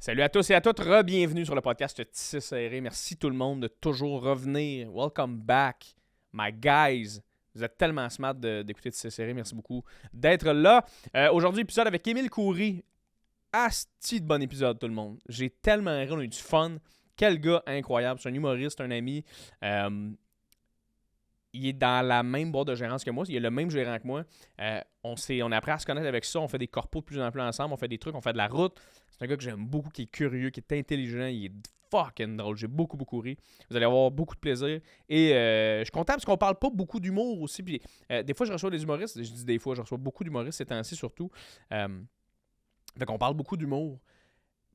Salut à tous et à toutes, re-bienvenue sur le podcast Tissé Serré. Merci tout le monde de toujours revenir. Welcome back, my guys. Vous êtes tellement smart d'écouter Tissé Serré. Merci beaucoup d'être là. Aujourd'hui, épisode avec Émile Coury. Asti de bon épisode, tout le monde. J'ai tellement ri, on a eu du fun. Quel gars incroyable. C'est un humoriste, un ami. Il est dans la même boîte de gérance que moi. Il est le même gérant que moi. On a appris à se connaître avec ça. On fait des corpos de plus en plus ensemble. On fait des trucs. On fait de la route. C'est un gars que j'aime beaucoup, qui est curieux, qui est intelligent. Il est fucking drôle. J'ai beaucoup ri. Vous allez avoir beaucoup de plaisir. Et je suis content parce qu'on parle pas beaucoup d'humour aussi. Puis, des fois, je reçois des humoristes. Je dis des fois, je reçois beaucoup d'humoristes ces temps-ci surtout. Fait qu'on parle beaucoup d'humour.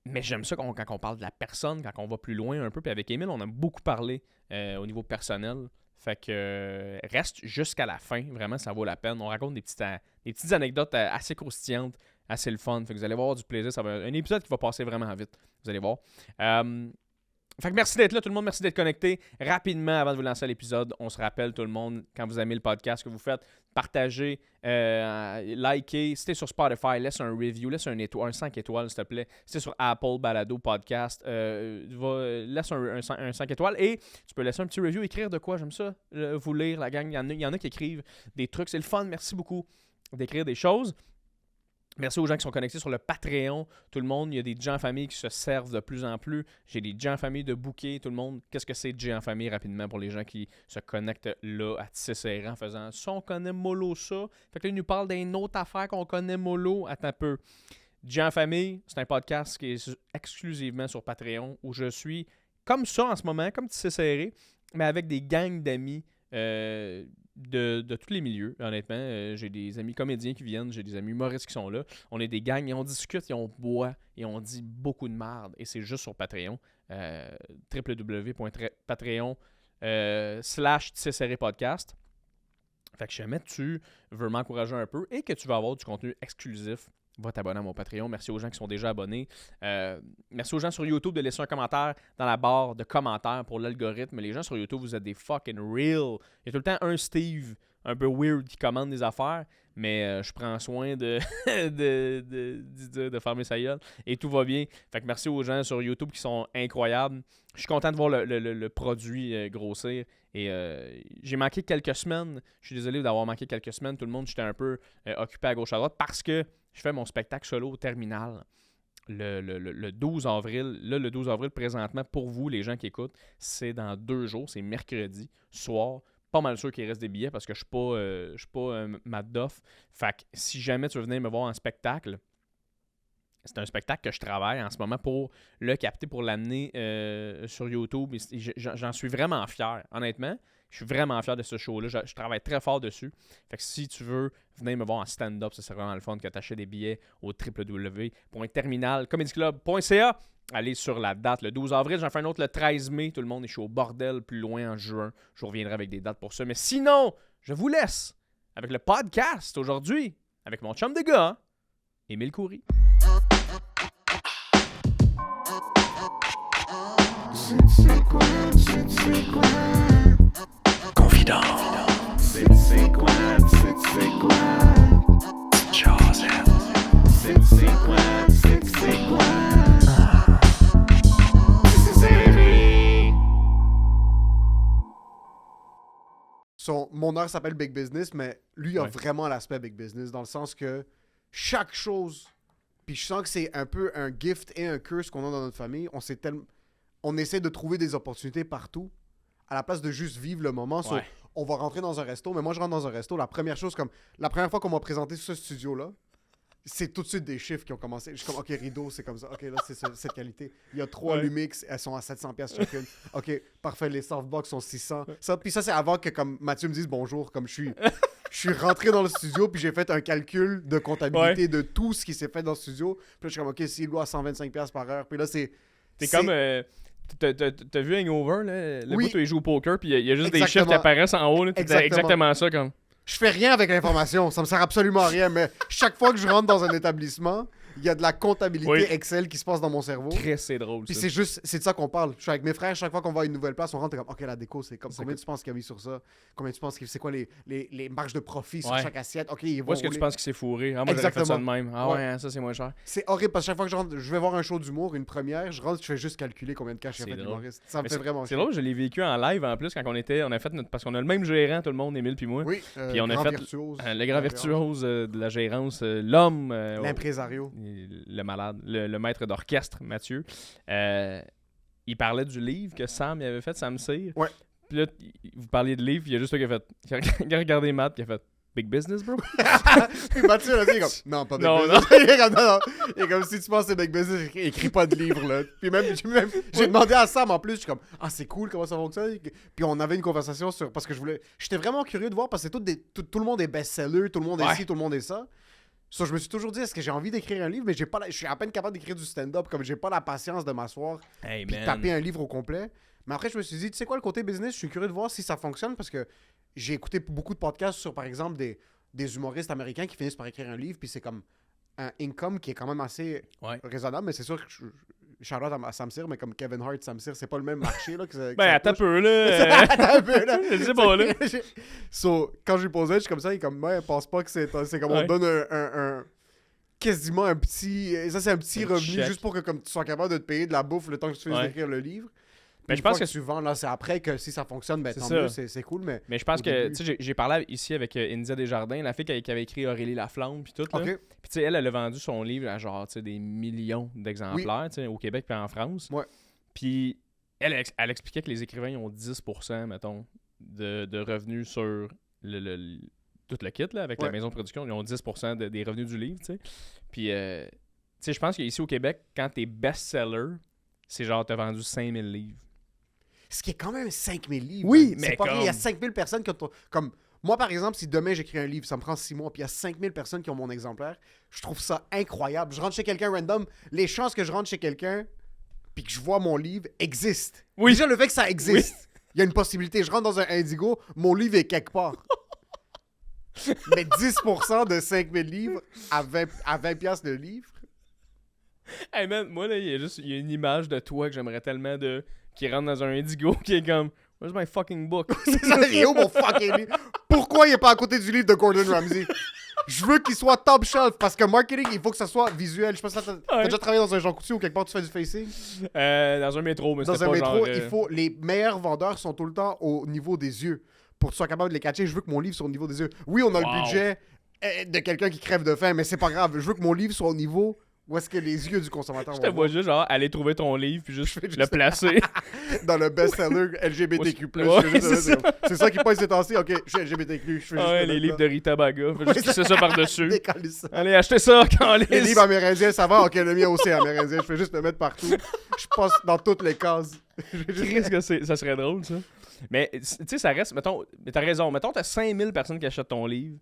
Mais j'aime ça quand on parle de la personne, quand on va plus loin un peu. Puis avec Émile, on a beaucoup parlé au niveau personnel. Fait que reste jusqu'à la fin. Vraiment, ça vaut la peine. On raconte des petites anecdotes assez croustillantes, assez le fun. Fait que vous allez avoir du plaisir. Ça va être un épisode qui va passer vraiment vite. Vous allez voir. Fait que merci d'être là, tout le monde. Merci d'être connecté. Rapidement, avant de vous lancer à l'épisode, on se rappelle, tout le monde, quand vous aimez le podcast que vous faites, partagez, likez. Si t'es sur Spotify, laisse un review, laisse un 5 étoiles, s'il te plaît. Si t'es sur Apple, Balado, Podcast, laisse un 5 étoiles. Et tu peux laisser un petit review, écrire de quoi, j'aime ça, vous lire, la gang. Il y en a qui écrivent des trucs. C'est le fun, merci beaucoup d'écrire des choses. Merci aux gens qui sont connectés sur le Patreon. Tout le monde, il y a des gens en famille qui se servent de plus en plus. J'ai des gens en famille de booker. Tout le monde, qu'est-ce que c'est gens en famille rapidement pour les gens qui se connectent là à Tissé Serré en faisant ça, on connaît mollo ça. Fait que là, il nous parle d'une autre affaire qu'on connaît mollo. Attends un peu. Gens en famille, c'est un podcast qui est exclusivement sur Patreon où je suis comme ça en ce moment, comme Tissé Serré, mais avec des gangs d'amis. De tous les milieux, honnêtement. J'ai des amis comédiens qui viennent, j'ai des amis humoristes qui sont là. On est des gangs et on discute et on boit et on dit beaucoup de merde. Et c'est juste sur Patreon. www.patreon.com/Tissé Serré podcast. Fait que jamais tu veux m'encourager un peu et que tu vas avoir du contenu exclusif, va t'abonner à mon Patreon. Merci aux gens qui sont déjà abonnés. Merci aux gens sur YouTube de laisser un commentaire dans la barre de commentaires pour l'algorithme. Les gens sur YouTube, vous êtes des fucking real. Il y a tout le temps un Steve un peu weird qui commande des affaires, mais je prends soin de fermer sa gueule et tout va bien. Fait que merci aux gens sur YouTube qui sont incroyables. Je suis content de voir le produit grossir. Et j'ai manqué quelques semaines. Je suis désolé d'avoir manqué quelques semaines. Tout le monde, j'étais un peu occupé à gauche à droite parce que je fais mon spectacle solo au Terminal le 12 avril. Là, le 12 avril, présentement, pour vous, les gens qui écoutent, c'est dans 2 jours. C'est mercredi soir. Pas mal sûr qu'il reste des billets parce que je suis pas Matt Duff. Fait que si jamais tu veux venir me voir en spectacle, c'est un spectacle que je travaille en ce moment pour le capter, pour l'amener sur YouTube. J'en suis vraiment fier, honnêtement. Je suis vraiment fier de ce show-là. Je travaille très fort dessus. Fait que si tu veux venir me voir en stand-up, ça serait vraiment le fun que tu achètes des billets au www.terminalcomedyclub.ca. Allez sur la date, le 12 avril. J'en fais un autre le 13 mai. Tout le monde est chaud au bordel plus loin en juin. Je reviendrai avec des dates pour ça. Mais sinon, je vous laisse avec le podcast aujourd'hui, avec mon chum de gars, Émile Coury. C'est quoi? Confident. C'est quoi? Joseph. C'est quoi? Tissé Serré. Mon heure s'appelle Big Business, mais lui a vraiment l'aspect Big Business, dans le sens que chaque chose, puis je sens que c'est un peu un gift et un curse qu'on a dans notre famille. On essaie de trouver des opportunités partout, à la place de juste vivre le moment. Ouais. On va rentrer dans un resto, mais moi je rentre dans un resto, la première fois qu'on m'a présenté ce studio-là, c'est tout de suite des chiffres qui ont commencé. Je suis comme, OK, rideau, c'est comme ça. OK, là, c'est cette qualité. Il y a 3 Lumix, elles sont à 700$ chacune. OK, parfait, les softbox sont 600. Puis ça, c'est avant que comme Mathieu me dise bonjour, comme je suis rentré dans le studio, puis j'ai fait un calcul de comptabilité de tout ce qui s'est fait dans le studio. Puis là, je suis comme, OK, s'il loue à 125$ par heure. Puis là, c'est... Comme... T'as vu Hangover, là? Le bout où il joue au poker, puis il y a juste Exactement. des chiffres qui apparaissent en haut. Là, exactement ça, comme... Je fais rien avec l'information, ça me sert absolument à rien, mais chaque fois que je rentre dans un établissement, Il y a de la comptabilité Oui. Excel qui se passe dans mon cerveau. Très, c'est drôle, Puis ça. c'est de ça qu'on parle. Je suis avec mes frères, chaque fois qu'on va à une nouvelle place, on rentre comme, OK, la déco, c'est comme, combien tu penses qu'il y a mis sur ça? Combien tu penses que c'est quoi les marges de profit sur Ouais. chaque assiette? OK, ils Où vont est-ce que tu rouler. penses qu'il s'est fourré? Ah, moi, j'aurais fait ça de Exactement. même. Ah Ouais. ouais, hein, ça, c'est moins cher. C'est horrible parce que chaque fois que je rentre, je vais voir un show d'humour, une première, je rentre, je fais juste calculer combien de cash j'ai C'est fait drôle. d'humoriste. Ça me Mais fait vraiment C'est chier. drôle, je l'ai vécu en live en plus quand on a fait notre. Parce qu'on a le même gérant, tout le monde, Émile puis moi. Oui, Puis on a grand fait virtuose. Le grand virtuose de la gérance, l'homme. L'impresario. Le malade, le maître d'orchestre, Mathieu. Il parlait du livre que Sam il avait fait, Sam Cyr. Ouais. Puis là, vous parliez de livre, il y a juste toi qui a fait. Il a regardé Matt, puis il a fait Big business, bro. Puis Mathieu, là, il est comme, non, pas Big Non, Business. Il est comme, non. Il est comme, si tu penses que c'est Big Business, écris pas de livre, là. Puis même j'ai demandé à Sam, en plus, je suis comme, ah, c'est cool, comment ça fonctionne? Puis on avait une conversation sur, parce que j'étais vraiment curieux de voir, parce que tout le monde est best-seller, tout le monde est Ouais. ci, tout le monde est ça. So, je me suis toujours dit, est-ce que j'ai envie d'écrire un livre, mais je suis à peine capable d'écrire du stand-up, comme j'ai pas la patience de m'asseoir Hey, puis man. taper un livre au complet. Mais après, je me suis dit, tu sais quoi, le côté business, je suis curieux de voir si ça fonctionne parce que j'ai écouté beaucoup de podcasts sur, par exemple, des humoristes américains qui finissent par écrire un livre, puis c'est comme un income qui est quand même assez Ouais. raisonnable, mais c'est sûr que shout-out à Sam Cyr, mais comme Kevin Hart, Sam Cyr, c'est pas le même marché, là. Que Ben, ça attends un touche. peu, là. Attends un peu, là. Je sais pas, là. So, quand je lui posais, je suis comme ça, il est comme, ouais, pense pas que c'est comme on Ouais. te donne un quasiment un petit. Ça, c'est un petit Un revenu chèque. juste pour que comme, tu sois capable de te payer de la bouffe le temps que tu finisses Ouais. d'écrire le livre. Mais Une je pense fois que tu vends, là, c'est après que si ça fonctionne, ben C'est tant ça. mieux, c'est cool, mais. Mais je pense Au que, début. tu sais, j'ai parlé ici avec India Desjardins, la fille qui avait écrit Aurélie Laflamme, puis tout, là. Ok. Puis, tu sais, elle a vendu son livre à genre, tu sais, des millions d'exemplaires, tu sais, au Québec puis en France. Ouais. Puis, elle expliquait que les écrivains ils ont 10%, mettons, de revenus sur tout le kit, là, avec la Ouais. maison de production. Ils ont 10% des revenus du livre, tu sais. Puis, tu sais, je pense qu'ici au Québec, quand t'es best-seller, c'est genre, t'as vendu 5000 livres. Ce qui est quand même 5000 livres. Oui, hein. mais C'est pas rien. Il y a comme- 5000 personnes qui ont. Comme moi, par exemple, si demain j'écris un livre, ça me prend 6 mois, puis il y a 5000 personnes qui ont mon exemplaire, je trouve ça incroyable. Je rentre chez quelqu'un random, les chances que je rentre chez quelqu'un, puis que je vois mon livre existent. Oui. Déjà, le fait que ça existe, il y a une possibilité. Je rentre dans un Indigo, mon livre est quelque part. Mais 10% de 5000 livres à 20 piastres le livre. Hey man, moi là, il y a une image de toi que j'aimerais tellement qui rentre dans un Indigo qui est comme Where's my fucking book? C'est ça, il est où mon fucking livre? Pourquoi il est pas à côté du livre de Gordon Ramsay? Je veux qu'il soit top shelf parce que marketing, il faut que ça soit visuel. Je sais pas si t'as Ouais. déjà travaillé dans un Jean Coutu ou quelque part tu fais du facing. Dans un métro, mais Dans c'était un pas métro, genre, il faut les meilleurs vendeurs sont tout le temps au niveau des yeux pour que tu sois capable de les catcher. Je veux que mon livre soit au niveau des yeux. Oui, on a Wow. le budget de quelqu'un qui crève de faim, mais c'est pas grave. Je veux que mon livre soit au niveau où est-ce que les yeux du consommateur Je vont te vois juste genre aller trouver ton livre puis juste fais juste- le placer. dans le best-seller LGBTQ+. Ouais, Je fais juste- c'est c'est ça qui passe ces temps-ci. Ok, je suis LGBTQ. Je fais juste Ouais, le les mettre livres là. de Rita Baga. Fais Ouais, juste c'est ça par-dessus. Décaler ça. Allez, achetez ça quand Les livres amérindiens, ça va? Ok, le mien aussi est amérindien. Je fais juste le mettre partout. Je passe dans toutes les cases. Qu'est-ce que ça serait drôle, ça. Mais, tu sais, ça reste, mettons, mais t'as raison, mettons, t'as 5000 personnes qui achètent ton livre,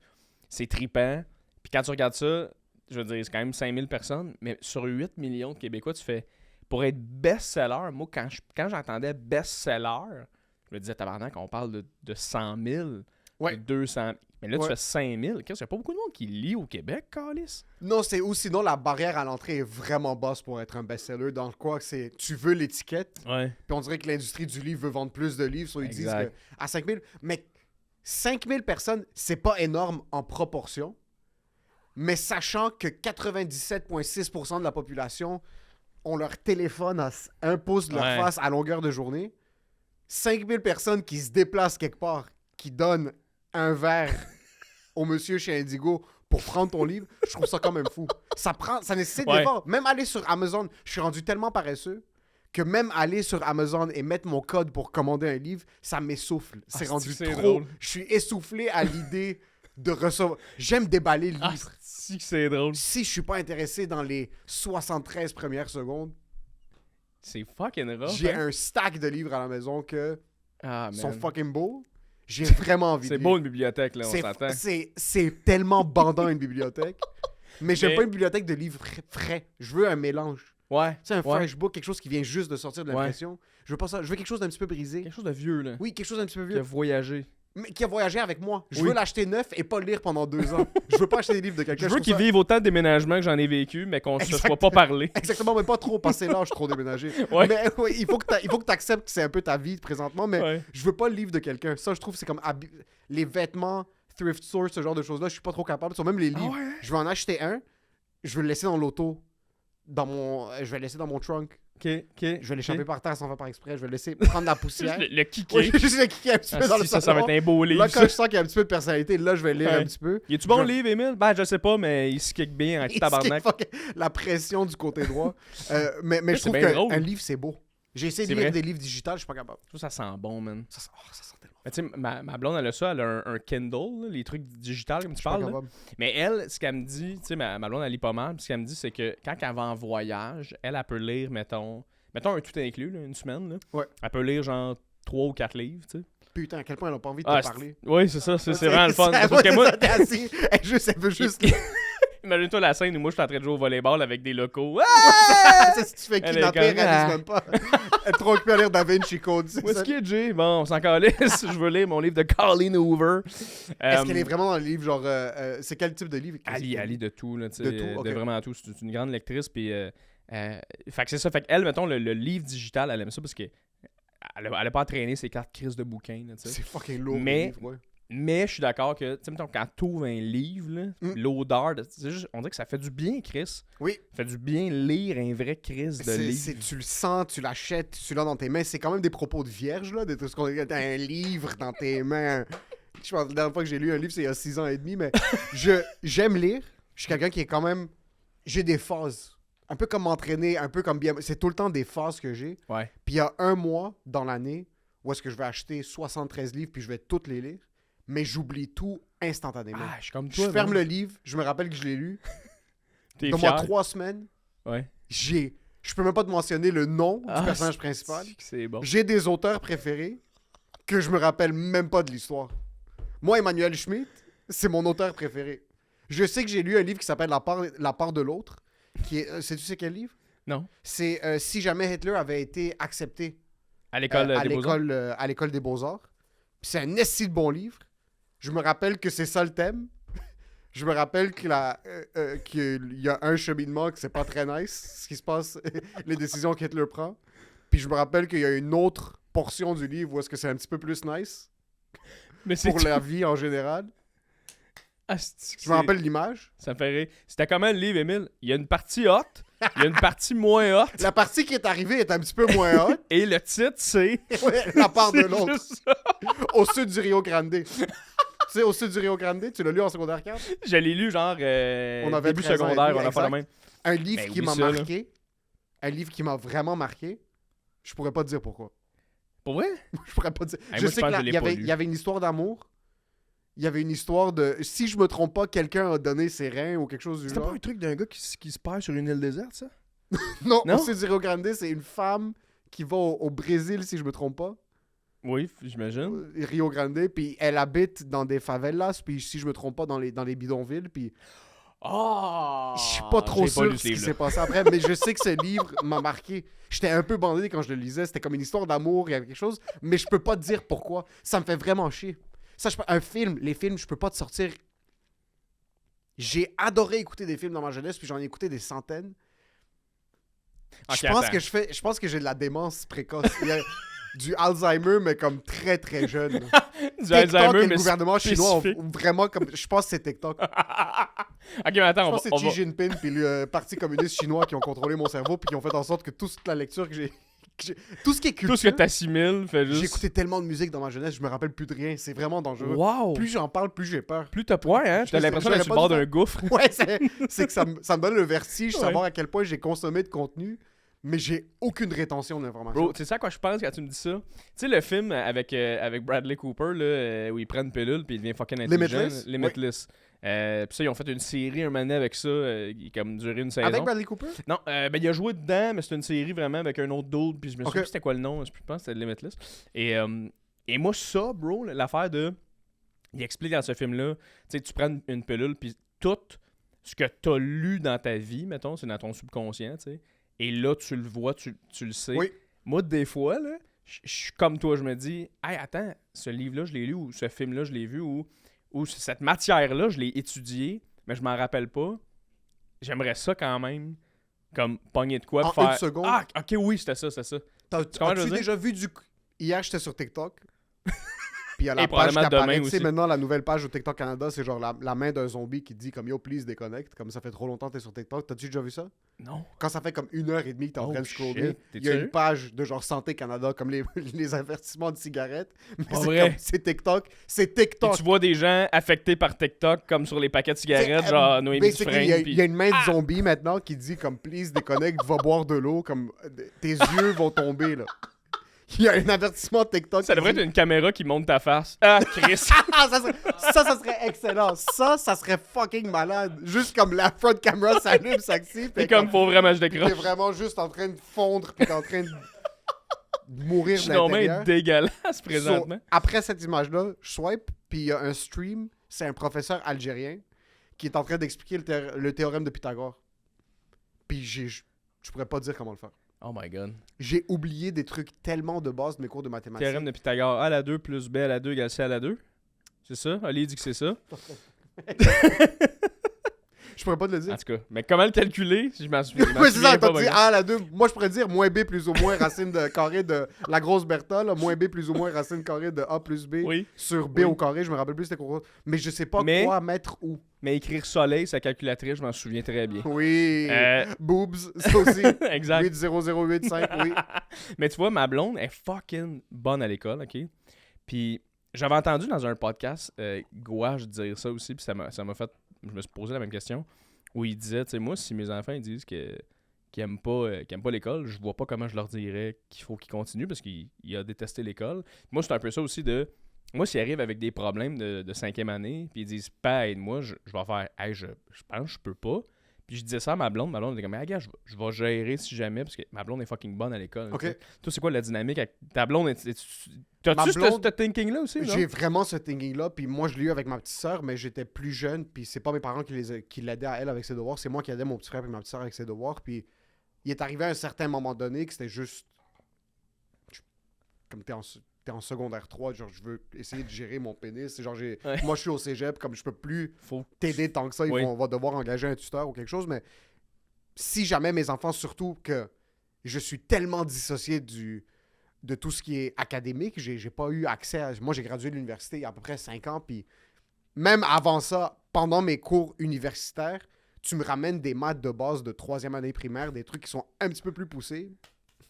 c'est trippant, puis quand tu regardes ça, je veux dire, c'est quand même 5000 personnes, mais sur 8 millions de Québécois, tu fais, pour être best-seller, moi, quand j'entendais best-seller, je me disais, tabarnak, on parle de 100 000, Ouais. de 200 000, mais là, Ouais. tu fais 5000, qu'est-ce qu'il n'y a pas beaucoup de monde qui lit au Québec, Calis? Non, c'est ou sinon la barrière à l'entrée est vraiment basse pour être un best-seller. Dans quoi c'est tu veux l'étiquette, Ouais. puis on dirait que l'industrie du livre veut vendre plus de livres, soit ils disent Exact. que à 5000, mais 5000 personnes, c'est pas énorme en proportion. Mais sachant que 97,6% de la population ont leur téléphone à 1 pouce de leur Ouais. face à longueur de journée, 5000 personnes qui se déplacent quelque part, qui donnent un verre au monsieur chez Indigo pour prendre ton livre, je trouve ça quand même fou. Ça nécessite Ouais. d'efforts. Même aller sur Amazon, je suis rendu tellement paresseux que même aller sur Amazon et mettre mon code pour commander un livre, ça m'essouffle. C'est Ah, rendu c'est trop. drôle. Je suis essoufflé à l'idée de recevoir. J'aime déballer le Ah, livre. si que c'est drôle. Si je suis pas intéressé dans les 73 premières secondes, C'est fucking rough. j'ai hein? un stack de livres à la maison que Ah, sont man. fucking beaux. J'ai vraiment envie de C'est lire. beau une bibliothèque, là, on C'est- s'entend. c'est tellement bandant une bibliothèque. Mais j'aime Mais- pas une bibliothèque de livres frais. Je veux un mélange. Ouais. Tu sais, un ouais. fresh book, quelque chose qui vient juste de sortir de Ouais. l'impression. Je veux pas ça. Je veux quelque chose d'un petit peu brisé. Quelque chose de vieux, là. Oui, quelque chose d'un petit peu Qui a vieux. voyagé. Mais qui a voyagé avec moi. Je Oui. veux l'acheter neuf et pas le lire pendant 2 ans. Je veux pas acheter des livres de quelqu'un. Je veux trouve qu'ils ça- vivent autant de déménagements que j'en ai vécu, mais qu'on se soit Exact. pas parlé. Exactement, mais pas trop passer l'âge trop déménager. Ouais. Mais ouais, il faut que tu acceptes que c'est un peu ta vie présentement, mais Ouais. je veux pas le livre de quelqu'un. Ça, je trouve, c'est comme les vêtements, thrift store, ce genre de choses-là, je suis pas trop capable. Sur même les livres. Ah ouais? Je vais en acheter un, je vais le laisser dans l'auto, je vais le laisser dans mon trunk, Ok, ok. je vais l'échapper par terre sans faire par exprès, je vais le laisser prendre la poussière. Le kicker. Ouais, juste le kicker un petit peu dans le ça va salon. être un beau livre. Là, quand je sens qu'il y a un petit peu de personnalité, là, je vais le lire Ouais. un petit peu. Il est-tu bon Je- le livre, Émile? Ben, je sais pas, mais il se kick bien en Il tabarnak. se kick la pression du côté droit. Mais je C'est trouve bien drôle. qu'un livre, c'est beau. J'ai essayé de C'est lire vrai. des livres digitales, je suis pas capable. Je trouve que ça sent bon, man. Ça sent tellement. Mais tu sais, ma blonde, elle a ça, elle a un Kindle, là, les trucs digitales comme Je tu suis pas parles. là. capable. Mais elle, ce qu'elle me dit, tu sais, ma blonde, elle lit pas mal, puis ce qu'elle me dit, c'est que quand elle va en voyage, elle peut lire, mettons un tout inclus, là, une semaine, là. Ouais. Elle peut lire genre 3 ou 4 livres, tu sais. Putain, à quel point elle a pas envie de Ah, te parler. Oui, c'est ça, c'est vraiment le fun. Parce que Ouais, moi, ça, t'es assis, elle veut juste. imagine-toi la scène où moi, je suis en train de jouer au volleyball avec des locaux. Ça, si tu fais Elle est kidnapper, comme, elle réalise ah. même pas. Elle est trop occupée à lire Da Vinci Code. Où est-ce qu'il est, Jay? Bon, on s'en calisse. Je veux lire mon livre de Colleen Hoover. Est-ce qu'elle est vraiment dans le livre, genre, c'est quel type de livre? Elle lit de tout, là, tu sais, De tout, ok. de vraiment tout. C'est une grande lectrice, puis... fait que c'est ça. Fait qu'elle, mettons, le livre digital, elle aime ça parce que elle a pas entraîné ses 4 crises de bouquins, là, tu sais. C'est fucking lourd. Mais- le livre, ouais. Mais je suis d'accord que, tu sais, mettons, quand t'ouvres un livre, là, l'odeur, on dirait que ça fait du bien, Chris. Oui. Ça fait du bien lire un vrai Chris de livre. Tu le sens, tu l'achètes, tu l'as dans tes mains. C'est quand même des propos de vierge, là, de tout ce qu'on a. T'as un livre dans tes mains. Je pense que la dernière fois que j'ai lu un livre, c'est il y a 6 ans et demi, mais j'aime lire. Je suis quelqu'un qui est quand même. J'ai des phases. Un peu comme m'entraîner, un peu comme bien. C'est tout le temps des phases que j'ai. Ouais. Puis il y a un mois dans l'année où est-ce que je vais acheter 73 livres puis je vais toutes les lire, mais j'oublie tout instantanément. Ah, je suis comme je toi. ferme man. le livre, je me rappelle que je l'ai lu. T'es Dans moi fier? 3 semaines, Ouais. je peux même pas te mentionner le nom Ah, du personnage principal. C'est bon. J'ai des auteurs préférés que je me rappelle même pas de l'histoire. Moi, Emmanuel Schmitt, c'est mon auteur préféré. Je sais que j'ai lu un livre qui s'appelle La part de l'autre. Qui est, sais-tu c'est quel livre? Non. C'est Si jamais Hitler avait été accepté À l'école des Beaux-Arts. à l'école des Beaux-Arts. Puis c'est un esti de bon livre. Je me rappelle que c'est ça le thème. Je me rappelle qu'il y a un cheminement que c'est pas très nice, ce qui se passe, les décisions qu'Hitler prend. Puis je me rappelle qu'il y a une autre portion du livre où est-ce que c'est un petit peu plus nice Mais c'est pour la vie en général. Je me rappelle l'image. Ça me fait rire. C'était comment le livre, Émile? Il y a une partie hot, il y a une partie moins hot, La partie qui est arrivée est un petit peu moins haute. et le titre, c'est... Ouais, la part de C'est l'autre. juste ça. Au sud du Rio Grande. Tu sais, au sud du Rio Grande, tu l'as lu en secondaire 4? Je l'ai lu genre On avait début 13 ans et secondaire, demi, on a fait la exact. même. Un livre Ben qui oui, m'a ça, là. marqué. Un livre qui m'a vraiment marqué. Je pourrais pas te dire pourquoi. Pour vrai? Je pourrais pas te dire. Hey, je moi, sais je pense que je qu'il l'ai y pas avait, lu. il y avait une histoire d'amour. Il y avait une histoire de. Si je me trompe pas, quelqu'un a donné ses reins ou quelque chose du C'était pas genre. un truc d'un gars qui se perd sur une île déserte, ça? Non, Non? au sud du Rio Grande, c'est une femme qui va au Brésil, si je me trompe pas. Oui, j'imagine. Rio Grande, puis elle habite dans des favelas, puis si je me trompe pas, dans les bidonvilles, puis Oh! je suis pas trop J'ai sûr lu de ce ce qui livre-là. s'est passé après, mais je sais que ce livre m'a marqué. J'étais un peu bandé quand je le lisais, c'était comme une histoire d'amour, il y avait quelque chose, mais je peux pas te dire pourquoi. Ça me fait vraiment chier. Ça, un film, les films, je peux pas te sortir. J'ai adoré écouter des films dans ma jeunesse, puis j'en ai écouté des centaines. Ok, je pense attends. que je pense que j'ai de la démence précoce. Il y a du Alzheimer, mais comme très très jeune. Du TikTok Alzheimer, et le mais gouvernement chinois ont spécifique. vraiment comme. Je pense que c'est TikTok. Ok, mais attends, Je on pense va... que c'est Xi Jinping puis le Parti communiste chinois qui ont contrôlé mon cerveau puis qui ont fait en sorte que toute la lecture que j'ai. Tout ce qui est culture. Tout ce que t'assimiles fait juste... J'ai écouté tellement de musique dans ma jeunesse, je me rappelle plus de rien. C'est vraiment dangereux. Wow! Plus j'en parle, plus j'ai peur. Plus t'as point, hein? Je T'as sais, l'impression d'être j'aurais sur le pas bord dû d'un faire- gouffre. Ouais, c'est que ça me donne le vertige, Ouais. savoir à quel point j'ai consommé de contenu, mais j'ai aucune rétention d'informations. Bro, tu sais ça à quoi je pense quand tu me dis ça? Tu sais le film avec Bradley Cooper, là, où il prend une pilule puis il devient fucking intelligent. Limitless? Limitless. Puis ça, ils ont fait une série un moment donné avec ça, qui a comme duré une saison. Avec Bradley Cooper? Non, ben il a joué dedans, mais c'est une série vraiment avec un autre dude, puis je me souviens Ok. plus c'était quoi le nom, je pense que c'était Limitless. Et moi, ça, bro, l'affaire de... Il explique dans ce film-là, tu sais, tu prends une pilule, puis tout ce que t'as lu dans ta vie, mettons, c'est dans ton subconscient, tu sais, et là, tu le vois, tu le sais. Oui. Moi, des fois, là, je suis comme toi, je me dis, hey, attends, ce livre-là, je l'ai lu, ou ce film-là, je l'ai vu, ou cette matière-là, je l'ai étudiée, mais je m'en rappelle pas. J'aimerais ça quand même, comme pogner de quoi, En puis faire... une seconde. Ah, ok, oui, c'était ça. comprends, je veux As-tu dire? déjà vu du... Hier, j'étais sur TikTok. Puis il y a la Et page qui probablement demain apparaît. Tu sais, aussi. maintenant, la nouvelle page au TikTok Canada, c'est genre la main d'un zombie qui dit comme « Yo, please, déconnecte ». Comme ça fait trop longtemps que t'es sur TikTok. T'as-tu déjà vu ça? Non. Quand ça fait comme 1h30 que t'es en Oh, train de scroller, shit. T'es il y a une sérieux? page de genre Santé Canada, comme les avertissements de cigarettes. Mais Pas c'est vrai. comme, c'est TikTok. C'est TikTok. Et tu vois des gens affectés par TikTok, comme sur les paquets de cigarettes, C'est, genre Noémie basically, Dufresne. il y a une main de zombie maintenant qui dit comme please déconnecte, va boire de l'eau, comme tes yeux vont tomber là. Il y a un avertissement TikTok. Ça qui devrait dit- être une caméra qui monte ta face. Ah, Chris! Ah, ça serait excellent. Ça serait fucking malade. Juste comme la front camera s'allume, s'active. C'est comme, faut vraiment que je t'es décroche. vraiment juste en train de fondre puis t'es en train de mourir Je suis de donc bien l'intérieur. dégueulasse présentement. So, après cette image-là, je swipe, puis il y a un stream, c'est un professeur algérien qui est en train d'expliquer le théorème de Pythagore. Puis je pourrais pas dire comment le faire. Oh my god. J'ai oublié des trucs tellement de base de mes cours de mathématiques. Théorème de Pythagore, A à la 2 plus B à la 2 égale C à la 2. C'est ça? Ali dit que c'est ça. Je pourrais pas te le En dire. tout cas, mais comment le calculer? Si je m'en souviens, Oui, c'est ça, pas. t'as dit A à la 2. Moi, je pourrais dire moins B plus ou moins racine de carré de la grosse Bertha, là, moins B plus ou moins racine carré de A plus B Oui, sur B Oui. au carré. Je me rappelle plus c'était quoi. Mais je sais pas Mais- quoi mettre où. mais écrire soleil, sa calculatrice, je m'en souviens très bien. Oui. Euh, Boobs, ça aussi. exact. 80085, oui. Mais tu vois, ma blonde est fucking bonne à l'école, OK? Puis j'avais entendu dans un podcast Gouache dire ça aussi, puis ça m'a fait... Je me suis posé la même question, où il disait, tu sais, moi, si mes enfants ils disent qu'ils aiment pas l'école, je vois pas comment je leur dirais qu'il faut qu'ils continuent, parce qu'il a détesté l'école. Moi, c'est un peu ça aussi de... Moi, s'ils arrivent avec des problèmes de 5e année, puis ils disent « Pas, aide-moi », je vais faire « Hey, je pense que je peux pas ». Puis je disais ça à ma blonde était comme « Ah, gars, je vais gérer si jamais », parce que ma blonde est fucking bonne à l'école. Ok. tu sais. Toi, c'est quoi la dynamique avec ta blonde? Ma T'as-tu blonde- ce thinking-là aussi, non? J'ai vraiment ce thinking-là, puis moi, je l'ai eu avec ma petite sœur, mais j'étais plus jeune, puis c'est pas mes parents qui l'aidaient à elle avec ses devoirs, c'est moi qui aidais mon petit frère et ma petite sœur avec ses devoirs, puis il est arrivé à un certain moment donné que c'était juste... Comme t'es en secondaire 3, genre, je veux essayer de gérer mon pénis, c'est genre, Ouais. moi, je suis au cégep, comme je peux plus Faut... t'aider tant que ça, Oui. on va devoir engager un tuteur ou quelque chose, mais si jamais mes enfants, surtout que je suis tellement dissocié de tout ce qui est académique, j'ai pas eu accès à... Moi, j'ai gradué de l'université il y a à peu près 5 ans, puis même avant ça, pendant mes cours universitaires, tu me ramènes des maths de base de 3e année primaire, des trucs qui sont un petit peu plus poussés.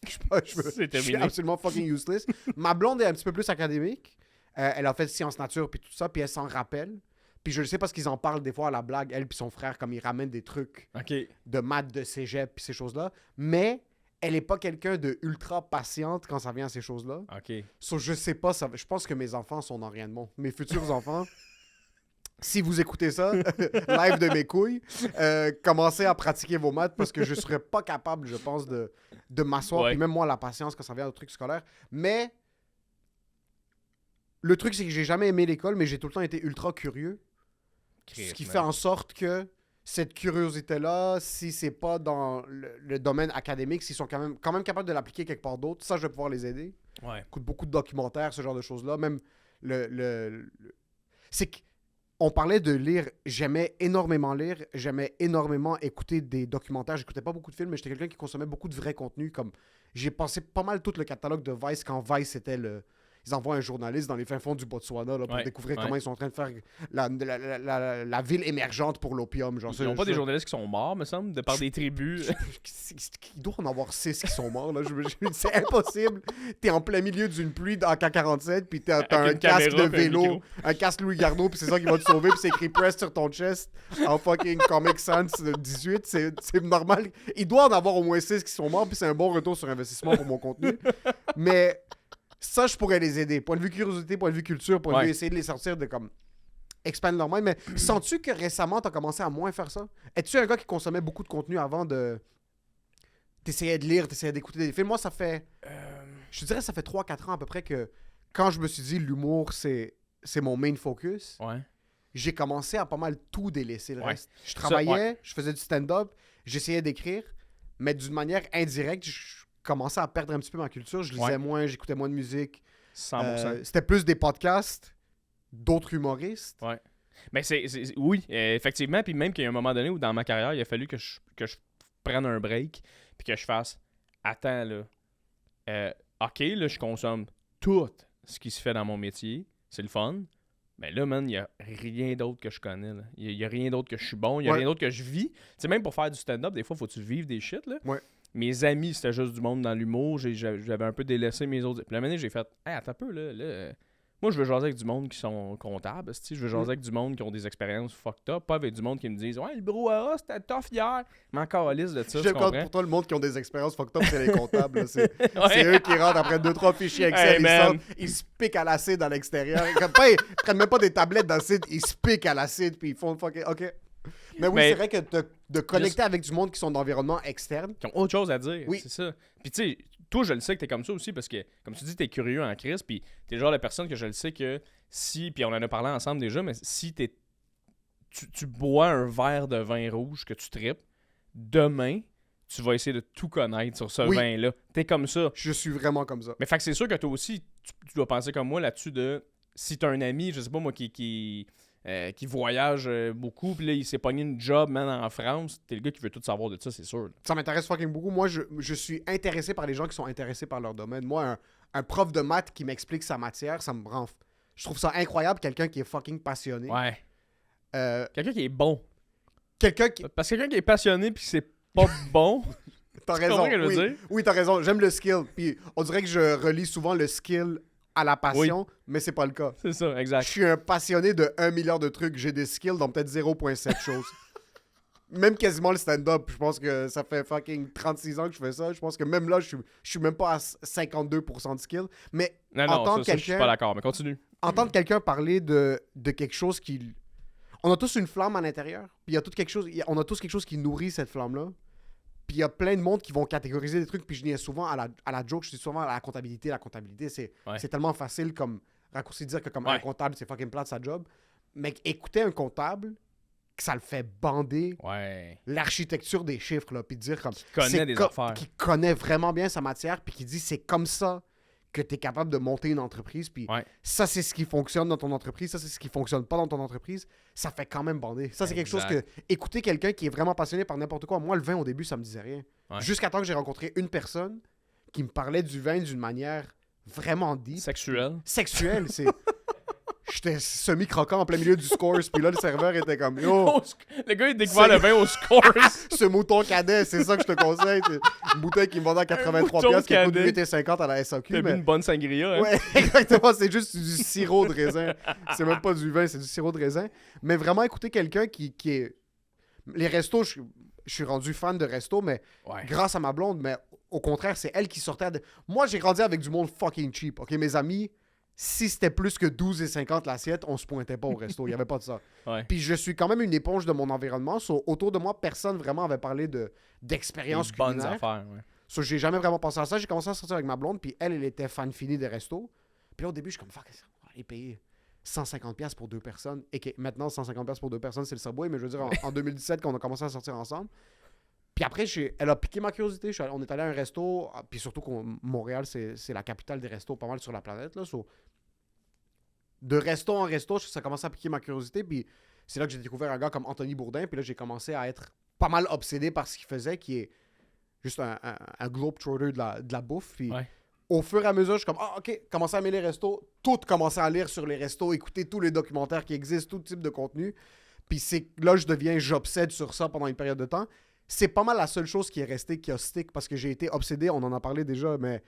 C'est Je suis terminé. absolument fucking useless. Ma blonde est un petit peu plus académique. Elle a fait sciences nature puis tout ça, puis elle s'en rappelle. Puis je le sais parce qu'ils en parlent des fois à la blague, elle puis son frère, comme ils ramènent des trucs OK. de maths de cégep puis ces choses-là. Mais elle est pas quelqu'un de ultra patiente quand ça vient à ces choses-là. OK. So, je sais pas, je pense que mes enfants sont dans rien de bon. Mes futurs enfants, si vous écoutez ça, live de mes couilles, commencez à pratiquer vos maths parce que je serais pas capable, je pense, de m'asseoir. Ouais. Puis même moi, la patience quand ça vient aux trucs scolaires. Mais le truc, c'est que j'ai jamais aimé l'école, mais j'ai tout le temps été ultra curieux. Ce qui fait en sorte que cette curiosité-là, si c'est pas dans le domaine académique, s'ils sont quand même capables de l'appliquer quelque part d'autre, ça, je vais pouvoir les aider. Ouais. Écoute beaucoup de documentaires, ce genre de choses-là. Même c'est qu'on parlait de lire. J'aimais énormément lire. J'aimais énormément écouter des documentaires. J'écoutais pas beaucoup de films, mais j'étais quelqu'un qui consommait beaucoup de vrai contenu. Comme j'ai passé pas mal tout le catalogue de Vice quand Vice c'était le... Ils envoient un journaliste dans les fins fonds du Botswana là, pour Ouais, découvrir ouais. comment ils sont en train de faire la ville émergente pour l'opium. Genre, Ils n'ont pas des journalistes qui sont morts, me semble, de par des tribus. Il doit en avoir 6 qui sont morts. Là. C'est impossible. T'es en plein milieu d'une pluie en K-47, puis t'as Avec un une casque caméra de puis un vélo, micro. un casque Louis Garneau, puis c'est ça qui va te sauver, puis c'est écrit Press sur ton chest en fucking Comic Sans 18. C'est normal. Il doit en avoir au moins 6 qui sont morts, puis c'est un bon retour sur investissement pour mon contenu. Mais ça, je pourrais les aider. Point de vue curiosité, point de vue culture, point de Ouais. vue essayer de les sortir de comme... expandre leur mind. Mais sens-tu que récemment, t'as commencé à moins faire ça? Es-tu un gars qui consommait beaucoup de contenu avant de... T'essayais de lire, t'essayais d'écouter des films? Moi, ça fait... Je te dirais, ça fait 3-4 ans à peu près que quand je me suis dit l'humour, c'est mon main focus, Ouais. j'ai commencé à pas mal tout délaisser le Ouais. reste. Je travaillais, ouais. je faisais du stand-up, j'essayais d'écrire, mais d'une manière indirecte, commencé à perdre un petit peu ma culture. Je lisais Ouais. moins, j'écoutais moins de musique. 100%. C'était plus des podcasts d'autres humoristes. Ouais. Mais oui, effectivement. Puis même qu'il y a un moment donné où dans ma carrière, il a fallu que je prenne un break. Puis que je fasse attends, là. OK, là, je consomme tout ce qui se fait dans mon métier. C'est le fun. Mais là, man, il n'y a rien d'autre que je connais. Il n'y a rien d'autre que je suis bon. Il n'y a Ouais. rien d'autre que je vis. Tu sais, même pour faire du stand-up, des fois, faut que tu vives des shit. Là. Ouais. Mes amis, c'était juste du monde dans l'humour. J'avais un peu délaissé mes autres. Puis la manière, j'ai fait hey, attends un peu, là. Moi, je veux jaser avec du monde qui sont comptables. Je veux jaser avec du monde qui ont des expériences fucked up. Pas avec du monde qui me disent ouais, le brouhaha, c'était tough hier. Mais encore liste de ça. Je tu compte comprends? pour toi, le monde qui ont des expériences fucked up, c'est les comptables. là. C'est Ouais. c'est eux qui rentrent après 2-3 fichiers Excel. Hey, ils man. sortent, ils se piquent à l'acide à l'extérieur. Comme pas, ils prennent même pas des tablettes d'acide, ils se piquent à l'acide puis ils font fucking. OK. Mais oui, Mais- c'est vrai que de connecter avec du monde qui sont d'environnement externe. Qui ont autre chose à dire. Oui. C'est ça. Puis tu sais, toi, je le sais que t'es comme ça aussi parce que, comme tu dis, t'es curieux en crise. Puis t'es le genre de personne que je le sais que si, puis on en a parlé ensemble déjà, mais si tu bois un verre de vin rouge que tu tripes, demain, tu vas essayer de tout connaître sur ce Oui. vin-là. T'es comme ça. Je suis vraiment comme ça. Mais fait que c'est sûr que toi aussi, tu dois penser comme moi là-dessus de si t'as un ami, je sais pas moi, qui voyage beaucoup, puis là, il s'est pogné une job, man, en France, t'es le gars qui veut tout savoir de ça, c'est sûr. là. Ça m'intéresse fucking beaucoup. Moi, je suis intéressé par les gens qui sont intéressés par leur domaine. Moi, un prof de maths qui m'explique sa matière, ça me rend. Je trouve ça incroyable, quelqu'un qui est fucking passionné. Ouais. Euh, Quelqu'un qui est bon. quelqu'un qui. Parce que quelqu'un qui est passionné puis c'est pas bon. T'as Tu raison. comprends ce que je veux Oui, dire? oui, t'as raison. J'aime le skill. Puis on dirait que je relie souvent le skill à la passion, mais c'est pas le cas. C'est ça, Je exact. suis un passionné de 1 milliard de trucs. J'ai des skills dans peut-être 0.7 choses. Même quasiment le stand-up. Je pense que ça fait fucking 36 ans que je fais ça. Je pense que même là, je suis même pas à 52% de skill. Mais Non, entendre ça, je suis quelqu'un pas d'accord, mais continue. entendre quelqu'un parler de quelque chose qui... On a tous une flamme à l'intérieur. Puis il y a tout quelque chose... On a tous quelque chose qui nourrit cette flamme-là. Puis il y a plein de monde qui vont catégoriser des trucs. Puis je dis souvent à la joke, je dis souvent à la comptabilité. La comptabilité, c'est Ouais. tellement facile comme raccourci de dire que comme un Ouais. comptable, c'est fucking plate sa job. Mais écouter un comptable, que ça le fait bander Ouais. l'architecture des chiffres, là. Puis dire comme... Connaît c'est des affaires. Qui connaît vraiment bien sa matière. Puis qui dit c'est comme ça que tu es capable de monter une entreprise. Puis Ouais. ça, c'est ce qui fonctionne dans ton entreprise. Ça, c'est ce qui fonctionne pas dans ton entreprise. Ça fait quand même bander. Ça, c'est quelque chose que... Exact. Écouter quelqu'un qui est vraiment passionné par n'importe quoi. Moi, le vin, au début, ça me disait rien. Ouais. Jusqu'à temps que j'ai rencontré une personne qui me parlait du vin d'une manière vraiment deep. Sexuel. Sexuelle, c'est... J'étais semi-croquant en plein milieu du scores. Puis là, le serveur était comme... Yo, Le gars, il découvre le vin au scores. ce mouton cadet, c'est ça que je te conseille. C'est une bouteille qui me vendait à 83 mouton piastres, qui coûte cadet. 8,50 à la SAQ. T'as bu Mais... une bonne sangria. Hein? Ouais, exactement. C'est juste du sirop de raisin. C'est même pas du vin, c'est du sirop de raisin. Mais vraiment écouter quelqu'un qui est... Les restos, je suis rendu fan de restos, mais Ouais. grâce à ma blonde, mais au contraire, c'est elle qui sortait de... Moi, j'ai grandi avec du monde fucking cheap. OK, mes amis, si c'était plus que 12,50 l'assiette, on se pointait pas au resto. Il y avait pas de ça. Ouais. Puis je suis quand même une éponge de mon environnement. So, autour de moi, personne vraiment avait parlé d'expérience Des bonnes culinaire. affaires. Ouais. So, j'ai jamais vraiment pensé à ça. J'ai commencé à sortir avec ma blonde, puis elle était fan finie des restos. Puis là, au début, je suis comme, fuck, on va aller payer 150$ pour 2 personnes. Et que maintenant, 150$ pour 2 personnes, c'est le Subway. Mais je veux dire, en 2017, quand on a commencé à sortir ensemble. Puis après, elle a piqué ma curiosité. On est allé à un resto, puis surtout que Montréal, c'est la capitale des restos pas mal sur la planète. Là, so, de resto en resto, ça a commencé à piquer ma curiosité. Puis c'est là que j'ai découvert un gars comme Anthony Bourdin. Puis là, j'ai commencé à être pas mal obsédé par ce qu'il faisait, qui est juste un globetrotter de la bouffe. Puis Ouais. au fur et à mesure, je suis comme, ah, ok, commencer à aimer les restos. Tout commencer à lire sur les restos, écouter tous les documentaires qui existent, tout type de contenu. Puis c'est là, j'obsède sur ça pendant une période de temps. C'est pas mal la seule chose qui est restée, qui a stick, parce que j'ai été obsédé, on en a parlé déjà, mais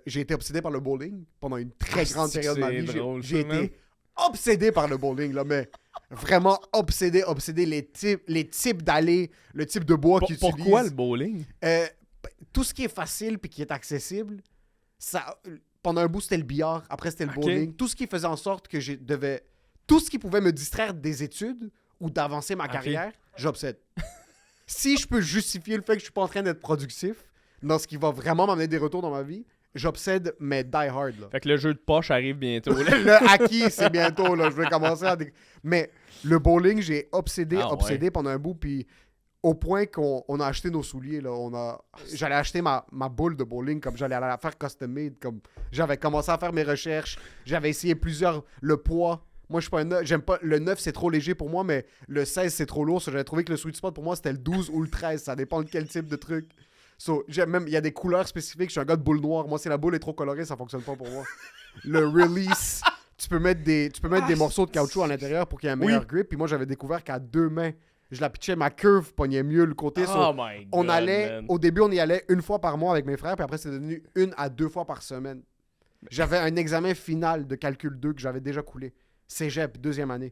j'ai été obsédé par le bowling pendant une très grande c'est période de ma c'est vie. drôle, J'ai ça, man. été obsédé par le bowling, là, mais vraiment obsédé, les types d'allées, le type de bois qu'ils utilisent. Pourquoi le bowling? Tout ce qui est facile puis qui est accessible, ça, pendant un bout, c'était le billard, après, c'était le Ok. bowling. Tout ce qui faisait en sorte que tout ce qui pouvait me distraire des études ou d'avancer ma Ok. carrière, j'obsède. Si je peux justifier le fait que je suis pas en train d'être productif dans ce qui va vraiment m'amener des retours dans ma vie, j'obsède, mais die hard, là. Fait que le jeu de poche arrive bientôt. Là. Le acquis, c'est bientôt, là. Je vais commencer à... Mais le bowling, j'ai obsédé Ah, pendant un bout, puis Au point qu'on a acheté nos souliers. Là. J'allais acheter ma boule de bowling, comme j'allais la faire custom-made. Comme j'avais commencé à faire mes recherches. J'avais essayé le poids. Moi, je suis pas un 9. J'aime pas. Le 9, c'est trop léger pour moi, mais le 16, c'est trop lourd. J'avais trouvé que le sweet spot pour moi, c'était le 12 ou le 13. Ça dépend de quel type de truc. Il y a des couleurs spécifiques. Je suis un gars de boule noire. Moi, si la boule est trop colorée, ça fonctionne pas pour moi. Le release, tu peux mettre des morceaux de caoutchouc à l'intérieur pour qu'il y ait un meilleur grip. Puis moi, j'avais découvert qu'à 2 mains, je la pitchais, ma curve pognait mieux le côté. My God, man. Au début, on y allait 1 fois par mois avec mes frères, puis après, c'est devenu 1 à 2 fois par semaine. J'avais un examen final de calcul 2 que j'avais déjà coulé. Cégep, 2e année.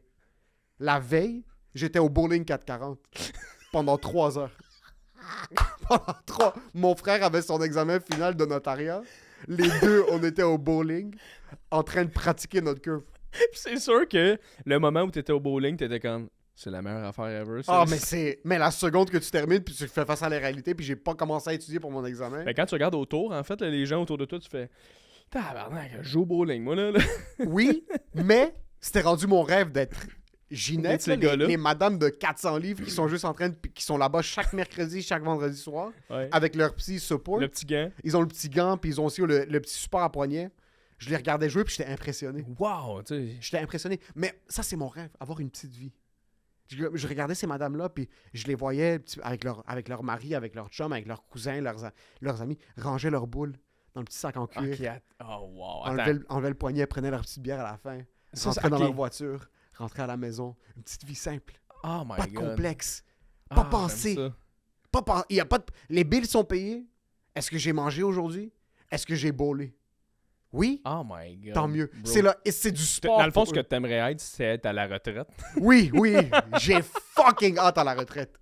La veille, j'étais au bowling 440 pendant 3 heures. Mon frère avait son examen final de notariat. Les deux, on était au bowling en train de pratiquer notre curve. C'est sûr que le moment où t'étais au bowling, t'étais comme... C'est la meilleure affaire ever. Ça. Mais la seconde que tu termines, puis tu fais face à la réalité, puis j'ai pas commencé à étudier pour mon examen. Mais quand tu regardes autour, en fait, là, les gens autour de toi, tu fais... Tabarnak, je joue au bowling, moi, là. Oui, mais c'était rendu mon rêve d'être Ginette, Ces gars-là. les madames de 400 livres qui sont juste en train de... qui sont là-bas chaque mercredi, chaque vendredi soir, Ouais. avec leur petit support. Le petit gant. Ils ont le petit gant, puis ils ont aussi le petit support à poignet. Je les regardais jouer, puis j'étais impressionné. Wow, tu sais. J'étais impressionné. Mais ça, c'est mon rêve, avoir une petite vie. Je regardais ces madames-là, puis je les voyais avec leur mari, avec leur chum, avec leurs cousins, leurs amis, ranger leurs boules dans le petit sac en cuir, Oh, wow. enlevaient le poignet, prenaient leur petite bière à la fin, Ça, rentraient dans ok. leur voiture, rentraient à la maison. Une petite vie simple. Oh my Pas de God. complexe. Ah, Pas j'aime penser. ça. Il y a pas de... Les billes sont payées. Est-ce que j'ai mangé aujourd'hui? Est-ce que j'ai bowlé? Oui? Oh my God. Tant mieux. Bro. C'est du sport. Dans le fond, pour ce que eux. t'aimerais être, c'est être à la retraite. Oui. J'ai fucking hâte à la retraite.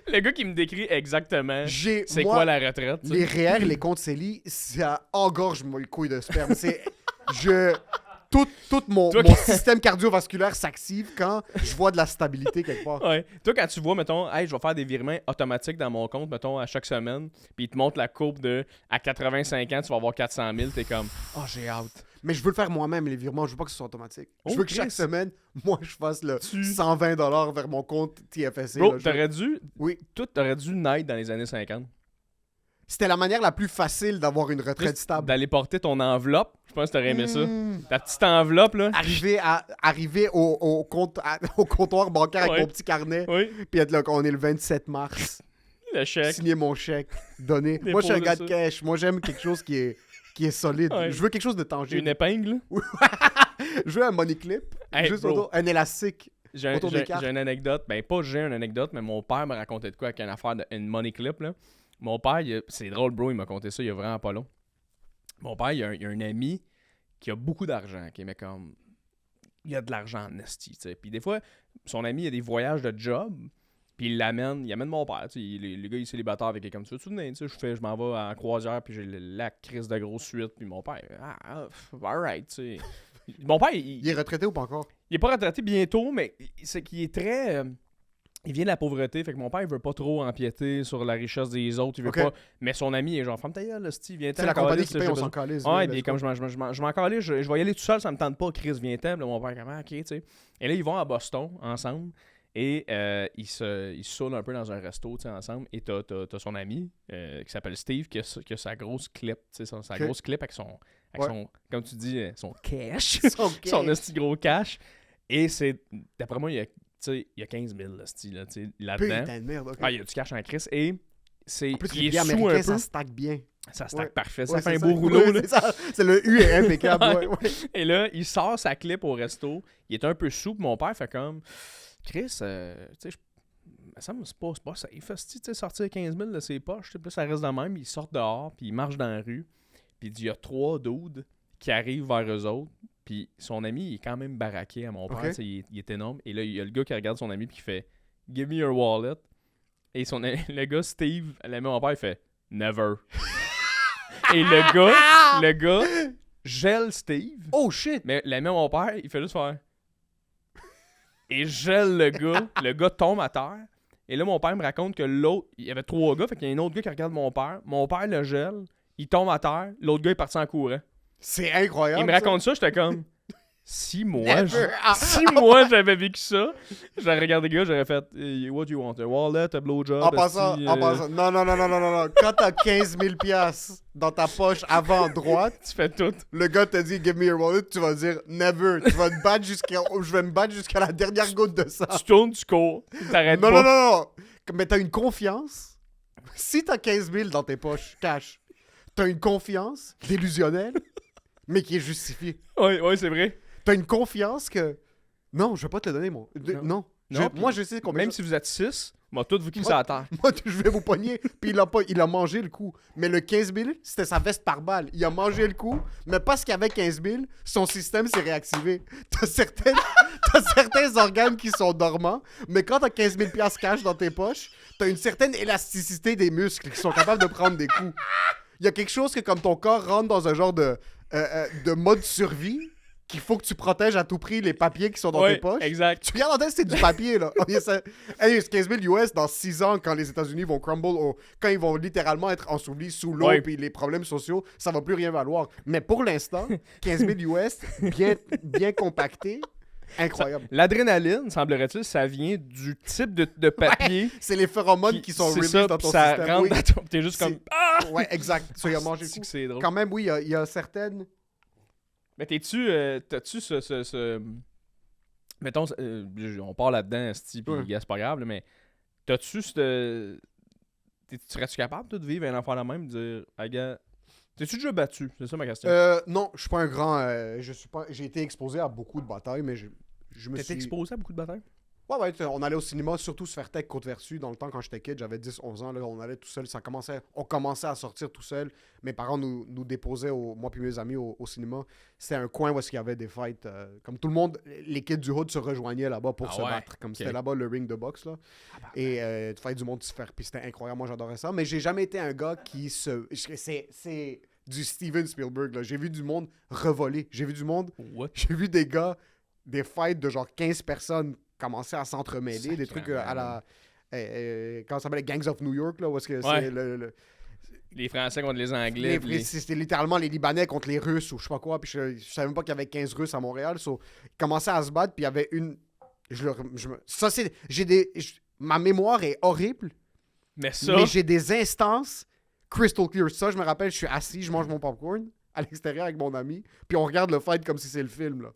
Le gars qui me décrit exactement c'est Moi, quoi la retraite. ça. Les REER, les comptes CELI, ça engorge mes couilles de sperme. Tout mon système cardiovasculaire s'active quand je vois de la stabilité quelque part. Ouais. Toi, quand tu vois, mettons, hey, je vais faire des virements automatiques dans mon compte, mettons, à chaque semaine, puis il te montre la courbe de à 85 ans, tu vas avoir 400 000, t'es comme, oh, j'ai hâte. Mais je veux le faire moi-même, les virements. Je veux pas que ce soit automatique. Oh, je veux que chaque Chris. semaine, moi, je fasse le 120$ vers mon compte TFSC. Bro, là. t'aurais dû, Oui. t'aurais dû naître dans les années 50. C'était la manière la plus facile d'avoir une retraite Juste stable. D'aller porter ton enveloppe, je pense que t'aurais aimé ça. Mmh. Ta petite enveloppe, là. Arriver au comptoir bancaire avec Ouais. mon petit carnet, Oui, puis être là, on est le 27 mars. le chèque. Signer mon chèque, donner. Moi, je suis un Déposer gars de ça. cash. Moi, j'aime quelque chose qui est solide. Ouais. Je veux quelque chose de J'ai tangible. une épingle. Je veux un money clip, Hey, juste bro. un élastique. J'ai Autour des cartes. une anecdote. Ben, pas j'ai une anecdote, mais mon père me racontait de quoi avec une affaire une money clip, là. Mon père, c'est drôle, bro, il m'a conté ça il y a vraiment pas long. Mon père, il y a un ami qui a beaucoup d'argent, qui mais comme... Il a de l'argent en esti, tu sais. Puis des fois, son ami, il a des voyages de job, puis il amène mon père, tu sais. Le gars, il est célibataire avec quelqu'un comme ça. Tu sais, je m'en vais en croisière, puis j'ai la crise de grosse suite, puis mon père, alright, tu sais. Mon père, Il est retraité ou pas encore? il est pas retraité bientôt, mais c'est qu'il est très... il vient de la pauvreté, fait que mon père, il veut pas trop empiéter sur la richesse des autres, il veut Ok. pas... Mais son ami, il est genre, femme ta gueule, Steve, viens-ten. C'est la compagnie calisse, qui là, paye, j'ai on besoin- s'en calisse. Ouais, là, puis let's comme go. je m'en calais, je vais y aller tout seul, ça me tente pas, Chris, viens-ten. Là, mon père, comment, ok, tu sais. Et là, ils vont à Boston ensemble, et ils se saoulent un peu dans un resto, tu sais, ensemble, et t'as son ami, qui s'appelle Steve, qui a sa grosse clip, tu sais, sa Ok. grosse clip avec son, comme tu dis, son cash. Son Son cash. esti gros cash. Et c'est, d'après moi, il y a 15 000 là-dedans. Putain de merde, ok. Ah, il y a du cash en crise. Et c'est, En plus, il les est billets sous américains, un peu. ça stack bien. Ça stack Ouais. parfait. Ça Ouais, fait un c'est beau rouleau. Ouais, là. c'est ça. C'est le U est impeccable. Ouais. ouais, ouais. Et là, il sort sa clip au resto. Il est un peu sous. Puis mon père fait comme, Chris, tu sais, ça me semble c'est pas safe. Tu sais, sortir 15 000 de ses poches. Puis là, ça reste de même. Il sort dehors. Puis il marche dans la rue. Puis il y a 3 dudes qui arrivent vers eux autres. Puis son ami, il est quand même baraqué à mon père. Ok. Tu sais, il est énorme. Et là, il y a le gars qui regarde son ami puis qui fait « Give me your wallet ». Et le gars, Steve, l'ami de mon père, il fait « Never ». Et le gars gèle Steve. Oh shit! Mais l'ami de mon père, il fait juste faire « Et gèle le gars. Le gars tombe à terre. Et là, mon père me raconte que l'autre... Il y avait 3 gars, fait qu'il y a un autre gars qui regarde mon père. Mon père le gèle. Il tombe à terre. L'autre gars est parti en courant. C'est incroyable. Il me raconte ça, j'étais comme... Si moi, Never. si moi j'avais vécu ça, j'aurais regardé le gars, j'aurais fait what do you want? A wallet, a blowjob? En passant, esti, non. Quand t'as 15 000 piastres dans ta poche avant droite, tu fais tout. le gars te dit give me your wallet, tu vas dire never. Tu vas te battre je vais me battre jusqu'à la dernière goutte de sang. Tu tournes, tu cours, t'arrêtes Non, pas. non. Mais t'as une confiance. Si t'as 15 000 dans tes poches, cash, t'as une confiance délusionnelle, mais qui est justifiée. Ouais, c'est vrai. T'as une confiance que non, je vais pas te le donner, mon. Non. Non, Moi, je sais combien. Même si vous êtes 6, moi, tout vous crisser à terre. Moi, je vais vous pogner. Puis il a mangé le coup. Mais le 15 000, c'était sa veste par balle. Il a mangé le coup, mais parce qu'il y avait 15 000, son système s'est réactivé. T'as certains organes qui sont dormants, mais quand t'as 15 000 piastres cash dans tes poches, t'as une certaine élasticité des muscles qui sont capables de prendre des coups. Il y a quelque chose que comme ton corps rentre dans un genre de mode survie, qu'il faut que tu protèges à tout prix les papiers qui sont dans tes poches. Exact. Tu regardes en tête, c'est du papier, là. Hey, 15 000 US dans 6 ans, quand les États-Unis vont crumble, quand ils vont littéralement être ensevelis sous l'eau, Ouais. puis les problèmes sociaux, ça va plus rien valoir. Mais pour l'instant, 15 000 US, bien compacté, incroyable. L'adrénaline, semblerait-il, ça vient du type de papier. C'est les phéromones qui sont c'est released ça, dans ton ça système. rentre Oui. dans ton... T'es juste C'est- comme... Ah! Ouais, exact. Ça, il a mangé le C'est coup. que c'est drôle. Quand même, oui, il y a certaines... Mais t'as-tu ce... Mettons, on part là-dedans, esti, pis Ouais. gars, c'est pas grave, là, mais t'as-tu ce... Serais-tu capable, toi, de vivre un enfant la même, de dire, ah, gars, t'es-tu déjà battu? C'est ça ma question. Non, je suis pas un grand... J'ai été exposé à beaucoup de batailles, mais je me T'étais suis... exposé à beaucoup de batailles? Ouais, on allait au cinéma, surtout se faire tech Côte-Vertu. Dans le temps, quand j'étais kid, j'avais 10-11 ans, là, on allait tout seul. On commençait à sortir tout seul. Mes parents nous déposaient, moi puis mes amis, au cinéma. C'était un coin où il y avait des fights. Comme tout le monde, les kids du hood se rejoignaient là-bas pour Ah se ouais? battre. Comme Ok. c'était là-bas le ring de boxe, là. Et de fight du monde se faire. Puis c'était incroyable, moi j'adorais ça. Mais j'ai jamais été un gars qui se... C'est du Steven Spielberg, là. J'ai vu du monde revoler. J'ai vu du monde... What? J'ai vu des gars, des fights de genre 15 personnes commencer à s'entremêler, des trucs à la... comment ça s'appelle? Gangs of New York, là, où est-ce que Ouais. c'est le... Les Français contre les Anglais. puis les- C'était littéralement les Libanais contre les Russes ou je sais pas quoi, puis je savais même pas qu'il y avait 15 Russes à Montréal, so, ils commençaient à se battre, puis il y avait une... Ça, c'est... Ma mémoire est horrible, Mais ça, mais j'ai des instances crystal clear. Ça, je me rappelle, je suis assis, je mange mon popcorn à l'extérieur avec mon ami, puis on regarde le fight comme si c'est le film, là.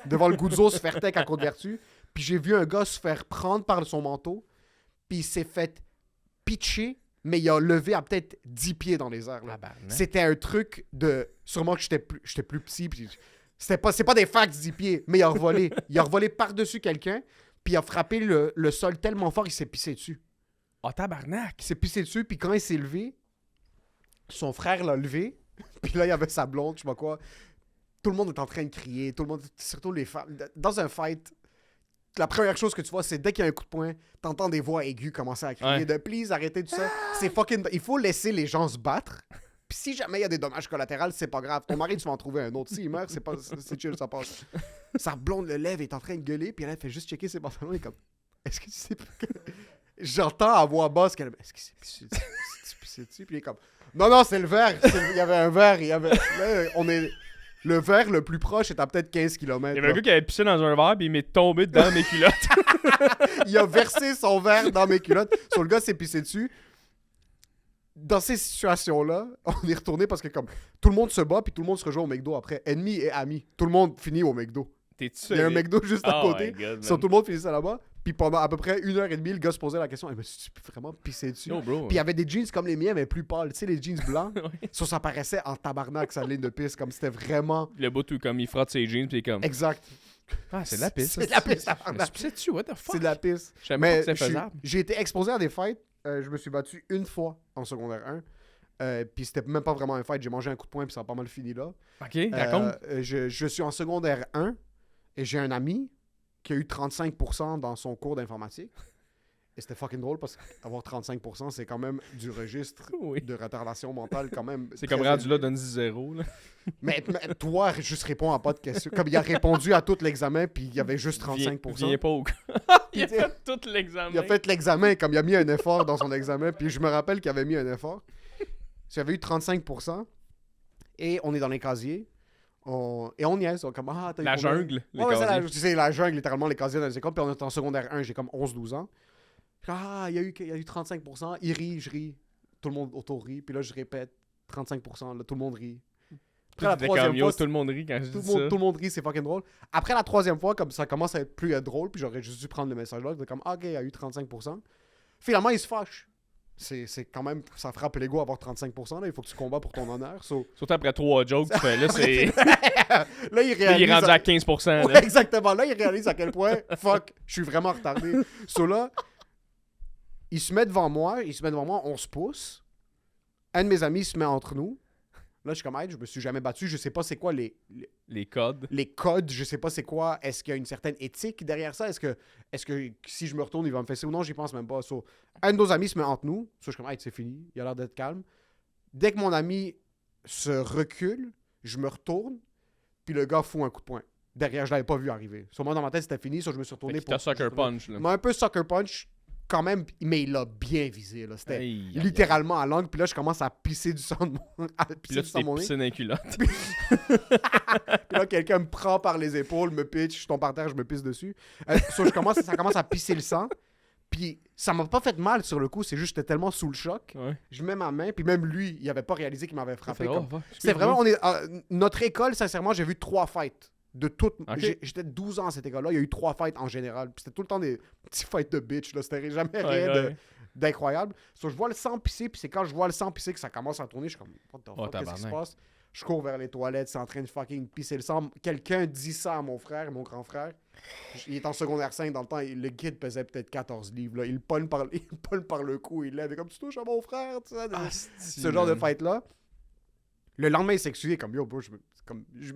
Devant le Guzzo se faire tech à Côte-Vertu. Puis j'ai vu un gars se faire prendre par son manteau, puis il s'est fait pitcher, mais il a levé à peut-être 10 pieds dans les airs. Là. Tabarnak. C'était un truc de... Sûrement que j'étais plus petit, puis c'est pas des facts 10 pieds, mais il a revolé. Il a revolé par-dessus quelqu'un, puis il a frappé le sol tellement fort, il s'est pissé dessus. Oh, tabarnak! Il s'est pissé dessus, puis quand il s'est levé, son frère l'a levé, puis là, il y avait sa blonde, je sais pas quoi. Tout le monde est en train de crier, tout le monde, surtout les femmes. Dans un fight, la première chose que tu vois, c'est dès qu'il y a un coup de poing, t'entends des voix aiguës commencer à crier Ouais. de « Please, arrêtez tout ça ». C'est fucking... Il faut laisser les gens se battre. Puis si jamais il y a des dommages collatéraux, c'est pas grave. Ton mari, tu vas en trouver un autre. S'il meurt, c'est chill, ça passe. Sa blonde le lève, est en train de gueuler, puis elle fait juste checker ses pantalons et comme « Est-ce que tu sais pas que... » J'entends à voix basse qu'elle... Est-ce que c'est pissé dessus? Puis il est comme « Non, c'est le verre. Il y avait un verre. Il y avait... Là, on est... Le verre le plus proche est à peut-être 15 km. Il y avait un gars qui avait pissé dans un verre, puis il m'est tombé dans mes culottes. Il a versé son verre dans mes culottes. Sur le gars s'est pissé dessus. Dans ces situations-là, on est retourné parce que comme tout le monde se bat puis tout le monde se rejoint au McDo après. Ennemi et amis. Tout le monde finit au McDo. T'es-tu Il y a un sérieux? McDo juste à Oh côté. my God, So, man. tout le monde finissait là-bas. Puis pendant à peu près 1h30, le gars se posait la question mais tu peux vraiment pisser dessus? Yo, bro. Puis il y avait des jeans comme les miens, mais plus pâles. Tu sais, les jeans blancs. Ouais. Ça paraissait en tabarnak, sa ligne de pisse. Comme c'était vraiment Le bout où comme il frotte ses jeans, puis il est comme... exact. Ah, c'est de la pisse. C'est de la pisse, tabarnak. Tu pissais dessus, what the fuck? C'est de la pisse. Je savais pas Mais que c'était faisable. j'ai été exposé à des fights. Je me suis battu une fois en secondaire 1. Puis c'était même pas vraiment un fight. J'ai mangé un coup de poing puis ça a pas mal fini là. Ok, raconte. Je suis en secondaire 1 et j'ai un ami qui a eu 35% dans son cours d'informatique. Et c'était fucking drôle parce qu'avoir 35%, c'est quand même du registre Oui. de retardation mentale quand même. C'est très comme rendu là, élevé. donne 0 là. Mais toi, juste réponds à pas de questions. Comme il a répondu à tout l'examen puis il y avait juste 35%. Viens pas au... Il a fait tout l'examen. Il a fait l'examen comme il a mis un effort dans son examen. Puis je me rappelle qu'il avait mis un effort. J'avais eu 35%. Et on est dans les casiers. Et on niaise. On comme, t'as eu La combien? jungle, les Ouais, casiers. c'est la jungle, littéralement, les casiers dans les écoles. Puis on est en secondaire 1, j'ai comme 11-12 ans. Il y a eu 35%. Il rit, je ris. Tout le monde autour rit. Puis là, je répète 35%. Là, tout le monde rit. Après la T'étais troisième comme, yo, fois, tout le monde rit quand je tout dis le monde, ça. tout le monde rit, c'est fucking drôle. Après la troisième fois, comme ça commence à être plus drôle, puis j'aurais juste dû prendre le message là. J'étais comme, ok, il y a eu 35%. Finalement, il se fâche. C'est quand même, ça frappe l'ego avoir 35%. Là. Il faut que tu combats pour ton honneur. Surtout après 3 jokes, tu fais, là, c'est. Là, il Là, réalise. il est rendu à 15%. Ouais, Là. exactement. Là, il réalise à quel point, fuck, je suis vraiment retardé. Là, il se met devant moi, on se pousse. Un de mes amis se met entre nous. Là, je suis comme, hey, je me suis jamais battu, je sais pas c'est quoi Les codes. les codes, je sais pas c'est quoi. Est-ce qu'il y a une certaine éthique derrière ça? Est-ce que si je me retourne, il va me fesser ou non? J'y pense même pas. Un de nos amis se met entre nous. Je suis comme, hey, c'est fini. Il a l'air d'être calme. Dès que mon ami se recule, je me retourne, puis le gars fout un coup de poing. Derrière, je l'avais pas vu arriver. Sur moi, dans ma tête, c'était fini. Je me suis retourné T'as sucker punch. Là. Mais un peu sucker punch, quand même, mais il l'a bien visé. Là. C'était Aïe, aïe, littéralement à l'angle. Puis là, je commence à pisser du sang de mon, à Puis pisser là, du tu sang t'es de mon nez. pissé dans les culottes. Puis là, quelqu'un me prend par les épaules, me pitch, je tombe par terre, je me pisse dessus. Ça commence à pisser le sang. Puis ça m'a pas fait mal sur le coup, c'est juste que j'étais tellement sous le choc. Ouais. Je mets ma main, puis même lui, il avait pas réalisé qu'il m'avait frappé. Fait, Comme... oh, C'était vraiment, notre école, sincèrement, j'ai vu 3 fights. De toutes. Ok. J'étais 12 ans à cette école-là, il y a eu 3 fights en général. Puis c'était tout le temps des petits fights de bitch, là. C'était jamais rien d'incroyable. Je vois le sang pisser, puis c'est quand je vois le sang pisser que ça commence à tourner, je suis comme, what the fuck, qu'est-ce qui se passe? Je cours vers les toilettes, c'est en train de fucking pisser le sang. Quelqu'un dit ça à mon frère, mon grand frère. Il est en secondaire 5 dans le temps, le kid pesait peut-être 14 livres. Là. Il pogne par le cou, il lève comme, tu touches à mon frère, tu sais, ce genre de fight-là. Le lendemain, il s'est excusé comme, yo, bro,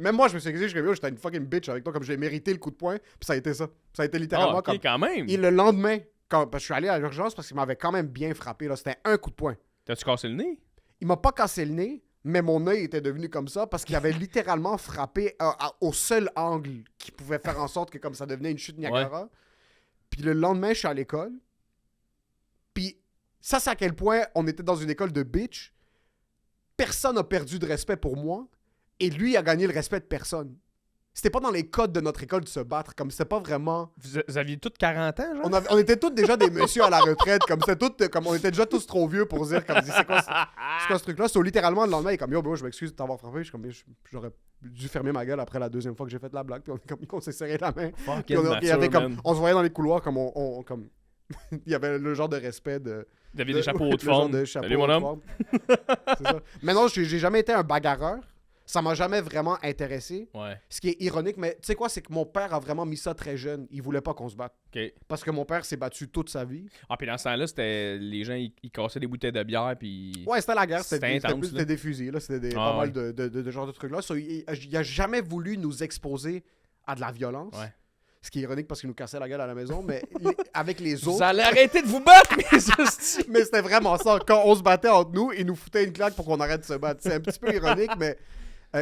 même moi, je me suis excusé, je suis comme, yo, j'étais une fucking bitch avec toi, comme j'ai mérité le coup de poing, puis ça a été ça. Ça a été littéralement comme... quand même. Et le lendemain, parce que je suis allé à l'urgence parce qu'il m'avait quand même bien frappé, là, c'était un coup de poing. T'as-tu cassé le nez? Il m'a pas cassé le nez, mais mon œil était devenu comme ça parce qu'il avait littéralement frappé au seul angle qui pouvait faire en sorte que comme ça devenait une chute Niagara. Ouais. Puis le lendemain, je suis à l'école. Puis ça, c'est à quel point on était dans une école de bitch. Personne n'a perdu de respect pour moi. Et lui a gagné le respect de personne. C'était pas dans les codes de notre école de se battre. Comme c'était pas vraiment... Vous aviez tous 40 ans, genre? On était tous déjà des messieurs à la retraite. Comme on était déjà tous trop vieux pour dire comme c'est quoi ce truc-là. C'est littéralement le lendemain, il est comme yo, bro, je m'excuse de t'avoir frappé. Je suis comme j'aurais dû fermer ma gueule après la deuxième fois que j'ai fait la blague. Puis on s'est serré la main. Puis on se voyait dans les couloirs comme comme il y avait le genre de respect de. Il y avait des chapeaux de forme. Salut mon homme. C'est ça. Mais non, j'ai jamais été un bagarreur. Ça m'a jamais vraiment intéressé. Ouais. Ce qui est ironique, mais tu sais quoi, c'est que mon père a vraiment mis ça très jeune. Il voulait pas qu'on se batte. OK. Parce que mon père s'est battu toute sa vie. Ah, puis dans ce temps-là, c'était les gens, ils cassaient des bouteilles de bière, puis... Ouais, c'était la guerre. C'était intense, C'était des fusils, là. C'était pas mal de genres de trucs-là. Il a jamais voulu nous exposer à de la violence. Ouais. Ce qui est ironique parce qu'il nous cassait la gueule à la maison, mais avec les autres... Vous allez arrêter de vous battre, mes hosties! Mais c'était vraiment ça. Quand on se battait entre nous, il nous foutait une claque pour qu'on arrête de se battre. C'est un petit peu ironique, mais...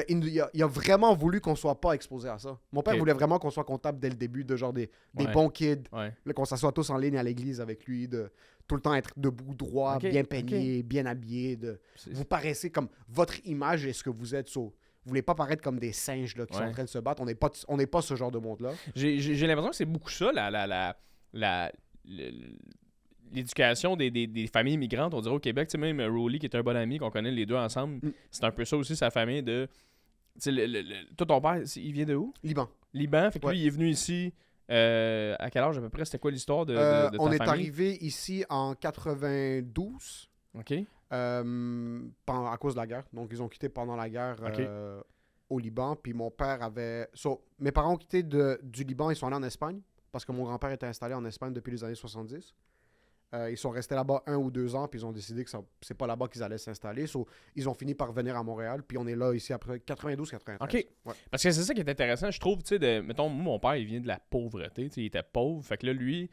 il a vraiment voulu qu'on soit pas exposé à ça. Mon père voulait vraiment qu'on soit comptable dès le début de genre des bons kids, qu'on s'assoit tous en ligne à l'église avec lui, de tout le temps être debout, droit, bien peigné, bien habillé. Vous paraissez comme votre image est ce que vous êtes. Vous voulez pas paraître comme des singes là, qui sont en train de se battre. On n'est pas ce genre de monde-là. J'ai l'impression que c'est beaucoup ça, l'éducation des familles migrantes, on dirait au Québec, tu sais, même Rolly qui est un bon ami, qu'on connaît les deux ensemble, c'est un peu ça aussi, sa famille de... Tu sais, toi, ton père, il vient de où? Liban, fait que lui, il est venu ici, à quel âge à peu près? C'était quoi l'histoire de ta famille? On est arrivé ici en 92, OK. à cause de la guerre. Donc, ils ont quitté pendant la guerre au Liban, puis mon père avait... mes parents ont quitté du Liban, ils sont allés en Espagne, parce que mon grand-père était installé en Espagne depuis les années 70. Ils sont restés là-bas 1 ou 2 ans, puis ils ont décidé que c'est pas là-bas qu'ils allaient s'installer. Ils ont fini par venir à Montréal, puis on est là ici après 92-93. OK. Ouais. Parce que c'est ça qui est intéressant, je trouve, tu sais, mettons, moi, mon père, il vient de la pauvreté, il était pauvre, fait que là, lui,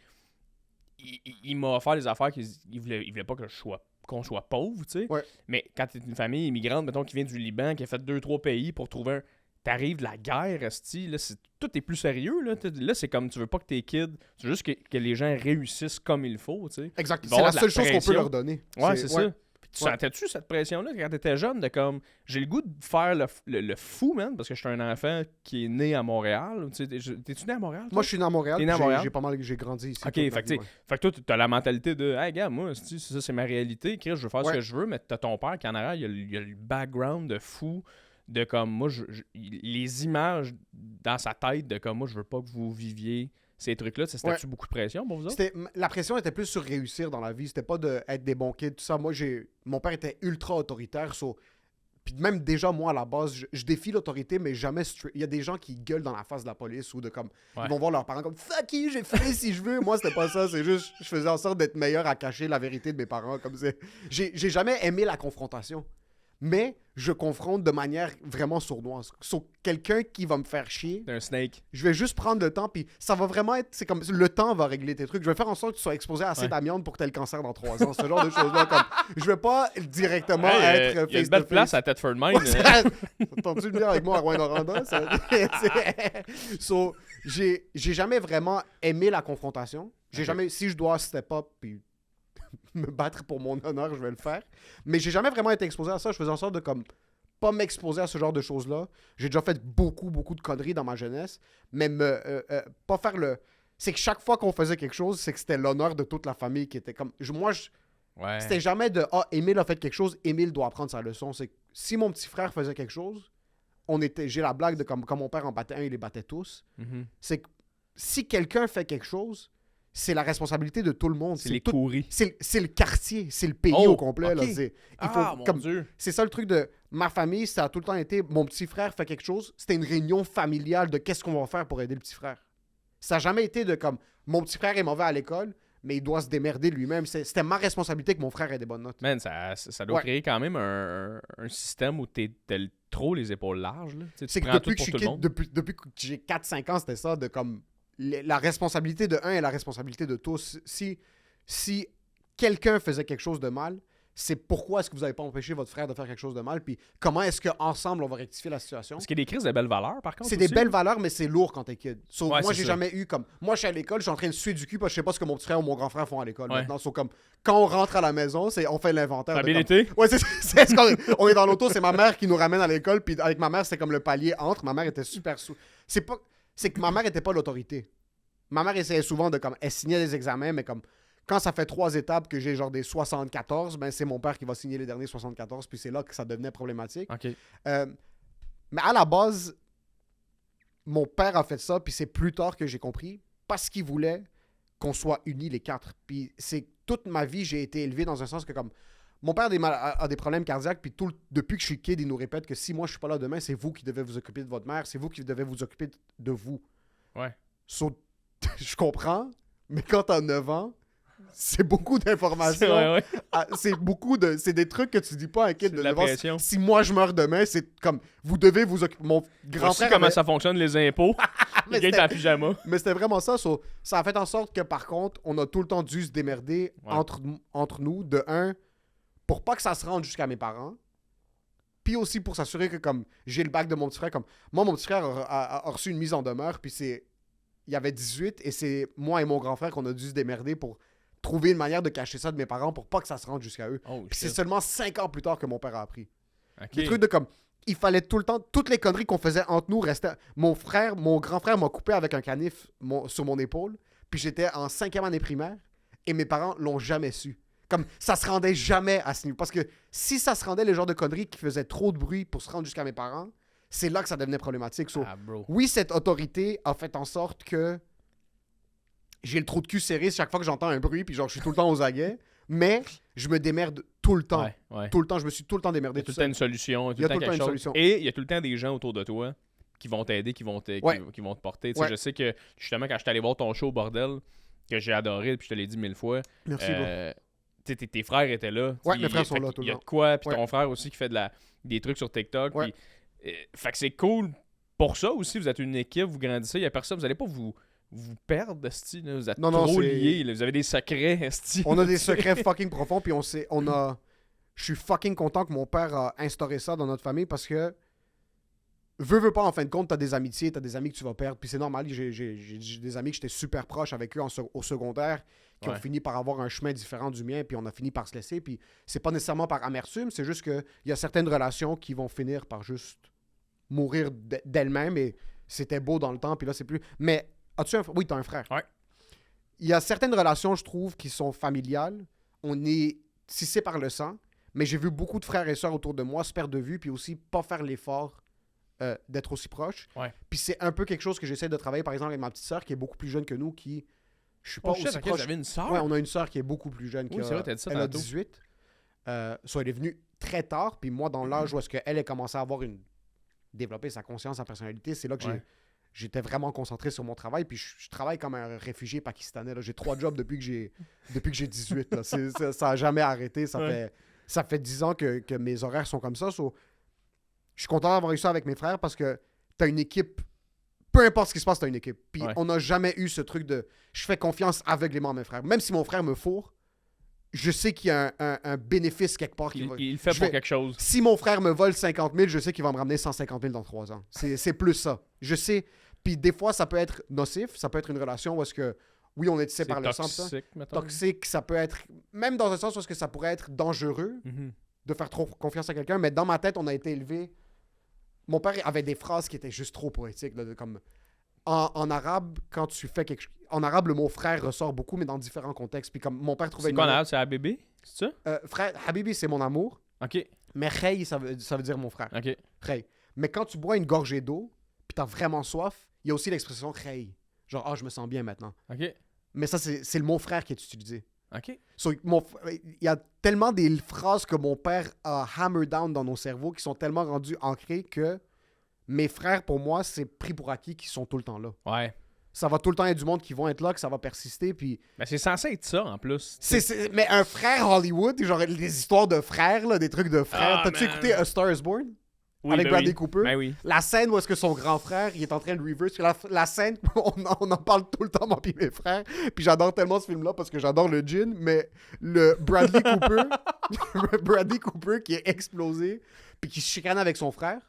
il m'a offert des affaires qu'il voulait pas qu'on soit pauvre, tu sais. Ouais. Mais quand t'es une famille immigrante, mettons, qui vient du Liban, qui a fait 2-3 pays pour trouver t'arrives de la guerre, esti, là, tout est plus sérieux. Là, c'est comme tu veux pas que tes kids, tu veux juste que les gens réussissent comme il faut. Tu sais. Exact. C'est la seule chose qu'on peut leur donner. Ouais, c'est ça. Tu sentais-tu cette pression-là quand t'étais jeune de comme j'ai le goût de faire le fou, man, parce que je suis un enfant qui est né à Montréal. T'es-tu né à Montréal? Toi? Moi, je suis né à Montréal. T'es né à puis Montréal? j'ai grandi ici. Ok, toute ma fait que vie, ouais. toi, t'as la mentalité de hey, gars, moi, ça, c'est ma réalité. Chris, je veux faire ce Ouais. que je veux, mais t'as ton père qui en arrière, il y a le background de fou de comme moi, les images dans sa tête de comme moi, je veux pas que vous viviez ces trucs-là. C'était-tu beaucoup de pression pour vous autres? La pression était plus sur réussir dans la vie. C'était pas d'être des bons kids, tout ça. Moi, mon père était ultra autoritaire. Puis même déjà, moi, à la base, je défie l'autorité, mais jamais... Il y a des gens qui gueulent dans la face de la police ou de comme... Ouais. Ils vont voir leurs parents comme « Fuck you, j'ai fait si je veux! » Moi, c'était pas ça. C'est juste, je faisais en sorte d'être meilleur à cacher la vérité de mes parents. Comme c'est... J'ai jamais aimé la confrontation. Mais je confronte de manière vraiment sournoise. Sur quelqu'un qui va me faire chier, T'es un snake. je vais juste prendre le temps, puis ça va vraiment être... C'est comme le temps va régler tes trucs. Je vais faire en sorte que tu sois exposé à assez d'amiante pour que tu aies le cancer dans 3 ans. Ce genre de choses-là. Comme, je vais pas directement être il y a une belle place à Thetford Mine. T'entends-tu venir avec moi à Rouyn-Noranda? So, j'ai jamais vraiment aimé la confrontation. J'ai jamais... Si je dois step up, puis me battre pour mon honneur, je vais le faire. Mais j'ai jamais vraiment été exposé à ça. Je faisais en sorte de comme pas m'exposer à ce genre de choses-là. J'ai déjà fait beaucoup de conneries dans ma jeunesse, mais pas faire le... C'est que chaque fois qu'on faisait quelque chose, c'est que c'était l'honneur de toute la famille qui était comme... Ouais. C'était jamais de « Ah, Émile a fait quelque chose, Émile doit apprendre sa leçon. » C'est que si mon petit frère faisait quelque chose, j'ai la blague de comme quand mon père en battait un, il les battait tous. Mhm. C'est que si quelqu'un fait quelque chose, c'est la responsabilité de tout le monde. C'est les courris. C'est le quartier, c'est le pays Oh, au complet. Là. ok. Mon Dieu. C'est ça le truc de ma famille, ça a tout le temps été mon petit frère fait quelque chose. C'était une réunion familiale de qu'est-ce qu'on va faire pour aider le petit frère. Ça n'a jamais été de comme mon petit frère est mauvais à l'école, mais il doit se démerder lui-même. C'était ma responsabilité que mon frère ait des bonnes notes. Man, ça doit créer quand même un système où t'as trop les épaules larges. Là. C'est que depuis que je suis kid, depuis que j'ai 4-5 ans, c'était ça de comme la responsabilité de un et la responsabilité de tous. Si quelqu'un faisait quelque chose de mal, c'est pourquoi est-ce que vous n'avez pas empêché votre frère de faire quelque chose de mal, puis comment est-ce qu'ensemble on va rectifier la situation. Est-ce qu'il y a des crises de belles valeurs, par contre? C'est des belles valeurs, mais c'est lourd quand t'es kid. Moi, j'ai ça. jamais eu comme... Moi, je suis à l'école, je suis en train de suer du cul parce que je sais pas ce que mon petit frère ou mon grand frère font à l'école. Ouais. Maintenant, comme quand on rentre à la maison, on fait l'inventaire. Ça a de bien comme- été? Ouais, c'est ce qu'on est. On est dans l'auto, c'est ma mère qui nous ramène à l'école, puis avec ma mère, c'est comme le palier entre. Ma mère était super c'est que ma mère était pas l'autorité. Ma mère essayait souvent de comme... Elle signait des examens, mais comme... Quand ça fait 3 étapes que j'ai genre des 74, ben c'est mon père qui va signer les derniers 74, puis c'est là que ça devenait problématique. OK. Mais à la base, mon père a fait ça, puis c'est plus tard que j'ai compris, parce qu'il voulait qu'on soit unis les 4. Puis c'est toute ma vie, j'ai été élevé dans un sens que comme... Mon père a des problèmes cardiaques, puis depuis que je suis kid, il nous répète que si moi je suis pas là demain, c'est vous qui devez vous occuper de votre mère, c'est vous qui devez vous occuper de vous. Ouais. So, je comprends, mais quand t'as 9 ans, c'est beaucoup d'informations. Ouais. C'est des trucs que tu dis pas à un kid C'est de de la 9 ans. pression. Si moi je meurs demain, c'est comme vous devez vous occuper. Mon grand Voici frère comment avait- ça fonctionne, les impôts. Mais Le gars est en pyjama. Mais c'était vraiment ça. Ça a fait en sorte que par contre, on a tout le temps dû se démerder Ouais. entre nous. De un, pour pas que ça se rende jusqu'à mes parents. Puis aussi pour s'assurer que comme j'ai le bac de mon petit frère. Comme moi, mon petit frère a reçu une mise en demeure. Puis il y avait 18 et c'est moi et mon grand frère qu'on a dû se démerder pour trouver une manière de cacher ça de mes parents pour pas que ça se rende jusqu'à eux. Oh, Puis c'est shit. seulement 5 ans plus tard que mon père a appris. OK. Des trucs de comme... Il fallait tout le temps... Toutes les conneries qu'on faisait entre nous restaient... Mon grand frère m'a coupé avec un canif sur mon épaule. Puis j'étais en 5e année primaire. Et mes parents l'ont jamais su. Comme, ça se rendait jamais à ce niveau. Parce que si ça se rendait les genres de conneries qui faisaient trop de bruit pour se rendre jusqu'à mes parents, c'est là que ça devenait problématique. So, Ah, bro. oui, cette autorité a fait en sorte que j'ai le trou de cul serré chaque fois que j'entends un bruit, puis genre, je suis tout le temps aux aguets. Mais je me démerde tout le temps. Ouais. Tout le temps, je me suis tout le temps Il y démerdé a tout tout le temps seul. une solution, Il y a tout le temps quelque une chose. solution. Et il y a tout le temps des gens autour de toi qui vont t'aider, qui vont te porter. Tu sais, Ouais. je sais que, justement, quand je suis allé voir ton show au bordel, que j'ai adoré, puis je te l'ai dit 1000 fois, Merci, bro. tu sais, tes frères étaient là. Ouais, Tu sais, mes frères fait sont là qu'il tout le y a temps. de quoi, puis Ouais. ton frère aussi qui fait des trucs sur TikTok. Ouais. Puis, fait que c'est cool pour ça aussi. Vous êtes une équipe, vous grandissez. Il y a personne, vous n'allez pas vous perdre, esti, là. Vous êtes Non, non, trop c'est- liés. Là. Vous avez des secrets, esti. On a des secrets fucking profonds, puis je suis fucking content que mon père a instauré ça dans notre famille parce que veux pas, en fin de compte, t'as des amitiés, t'as des amis que tu vas perdre, puis c'est normal. J'ai des amis que j'étais super proche avec eux au secondaire qui ont fini par avoir un chemin différent du mien, puis on a fini par se laisser. Puis c'est pas nécessairement par amertume, c'est juste qu'il y a certaines relations qui vont finir par juste mourir d'elles-mêmes, et c'était beau dans le temps, puis là, c'est plus... Mais as-tu un frère? Oui, t'as un frère. Ouais. Il y a certaines relations, je trouve, qui sont familiales. On est tissé par le sang, mais j'ai vu beaucoup de frères et sœurs autour de moi se perdre de vue, puis aussi pas faire l'effort d'être aussi proche. Ouais. Puis c'est un peu quelque chose que j'essaie de travailler, par exemple, avec ma petite sœur, qui est beaucoup plus jeune que nous, qui... Je suis pas Oh shit, aussi ok, proche. vous avez une sœur? Ouais, on a une sœur qui est beaucoup plus jeune. Oui, c'est vrai, t'as dit ça elle a tantôt. 18. Soit elle est venue très tard, puis moi, dans l'âge où est-ce qu'elle a commencé à développer sa conscience, sa personnalité, c'est là que j'étais vraiment concentré sur mon travail, puis je travaille comme un réfugié pakistanais. Là. J'ai 3 jobs depuis que j'ai 18. Là. Ça a jamais arrêté. Ça fait 10 ans que mes horaires sont comme ça. So, je suis content d'avoir eu ça avec mes frères parce que t'as une équipe. Peu importe ce qui se passe, t'as une équipe. Puis on n'a jamais eu ce truc de je fais confiance aveuglément à mes frères. Même si mon frère me fourre, je sais qu'il y a un bénéfice quelque part. Il le fait pour quelque chose. Si mon frère me vole 50 000, je sais qu'il va me ramener 150 000 dans 3 ans. C'est plus ça. Je sais. Puis des fois, ça peut être nocif. Ça peut être une relation où est-ce que, oui, on est tissé par le sang. Toxique, ça peut être, même dans un sens où est-ce que ça pourrait être dangereux de faire trop confiance à quelqu'un. Mais dans ma tête, on a été élevé. Mon père avait des phrases qui étaient juste trop poétiques. Là, comme en arabe, quand tu fais quelque chose... En arabe, le mot frère ressort beaucoup, mais dans différents contextes. Puis comme mon père trouvait... C'est quoi en arabe? C'est Habibi? C'est ça? Frère, Habibi, c'est mon amour. OK. Mais Khay, ça veut dire mon frère. OK. Khay. Mais quand tu bois une gorgée d'eau, puis t'as vraiment soif, il y a aussi l'expression Khay. Genre, je me sens bien maintenant. OK. Mais ça, c'est le mot frère qui est utilisé. OK. So, il y a tellement des phrases que mon père a hammer down dans nos cerveaux qui sont tellement rendues ancrées que mes frères, pour moi, c'est pris pour acquis qu'ils sont tout le temps là. Ouais. Ça va tout le temps être du monde qui vont être là, que ça va persister, puis... Mais c'est censé être ça, en plus. Mais un frère Hollywood, genre des histoires de frères, là, des trucs de frères. T'as-tu écouté A Star is Born? Oui, avec ben Bradley oui. Cooper. Ben oui. La scène où est-ce que son grand frère, il est en train de reverse. La scène, on en parle tout le temps, moi et mes frères. Puis j'adore tellement ce film-là parce que j'adore le gin, mais le Bradley Cooper, Bradley Cooper qui est explosé, puis qui se chicane avec son frère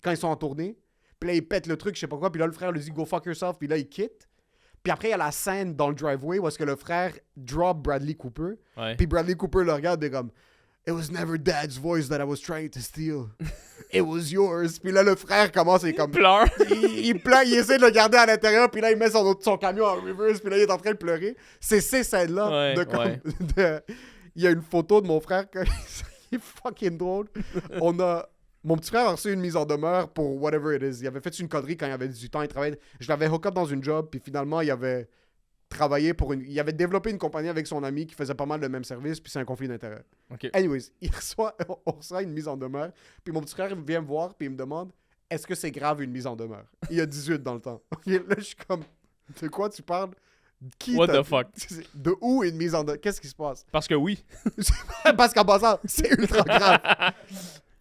quand ils sont en tournée. Puis là, il pète le truc, je sais pas quoi. Puis là, le frère lui dit « Go fuck yourself », puis là, il quitte. Puis après, il y a la scène dans le driveway où est-ce que le frère drop Bradley Cooper. Ouais. Puis Bradley Cooper le regarde et comme « It was never dad's voice that I was trying to steal. It was yours. » Puis là, le frère commence et comme... Pleure. il pleure, il essaie de le garder à l'intérieur, puis là, il met son camion en reverse, puis là, il est en train de pleurer. C'est ces scènes-là. Ouais, de comme- ouais. Il y a une photo de mon frère, il est fucking drôle. Mon petit frère a reçu une mise en demeure pour whatever it is. Il avait fait une connerie quand il avait 18 ans. Je l'avais hook up dans une job, puis finalement, il avait travaillé il avait développé une compagnie avec son ami qui faisait pas mal le même service, puis c'est un conflit d'intérêt. OK. Anyways, on reçoit une mise en demeure, puis mon petit frère vient me voir, puis il me demande est-ce que c'est grave une mise en demeure? Il a 18 dans le temps. Et là, je suis comme de quoi tu parles? Qui What t'a- the fuck? De où une mise en demeure? Qu'est-ce qui se passe? Parce que oui. Parce qu'en passant, c'est ultra grave.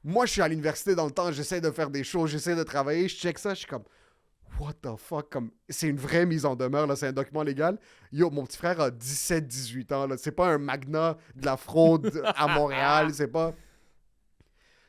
Moi, je suis à l'université dans le temps, j'essaie de faire des choses, j'essaie de travailler, je check ça, je suis comme what the fuck? C'est une vraie mise en demeure, là, c'est un document légal. Yo, mon petit frère a 17-18 ans, là. C'est pas un magnat de la fraude à Montréal, c'est pas...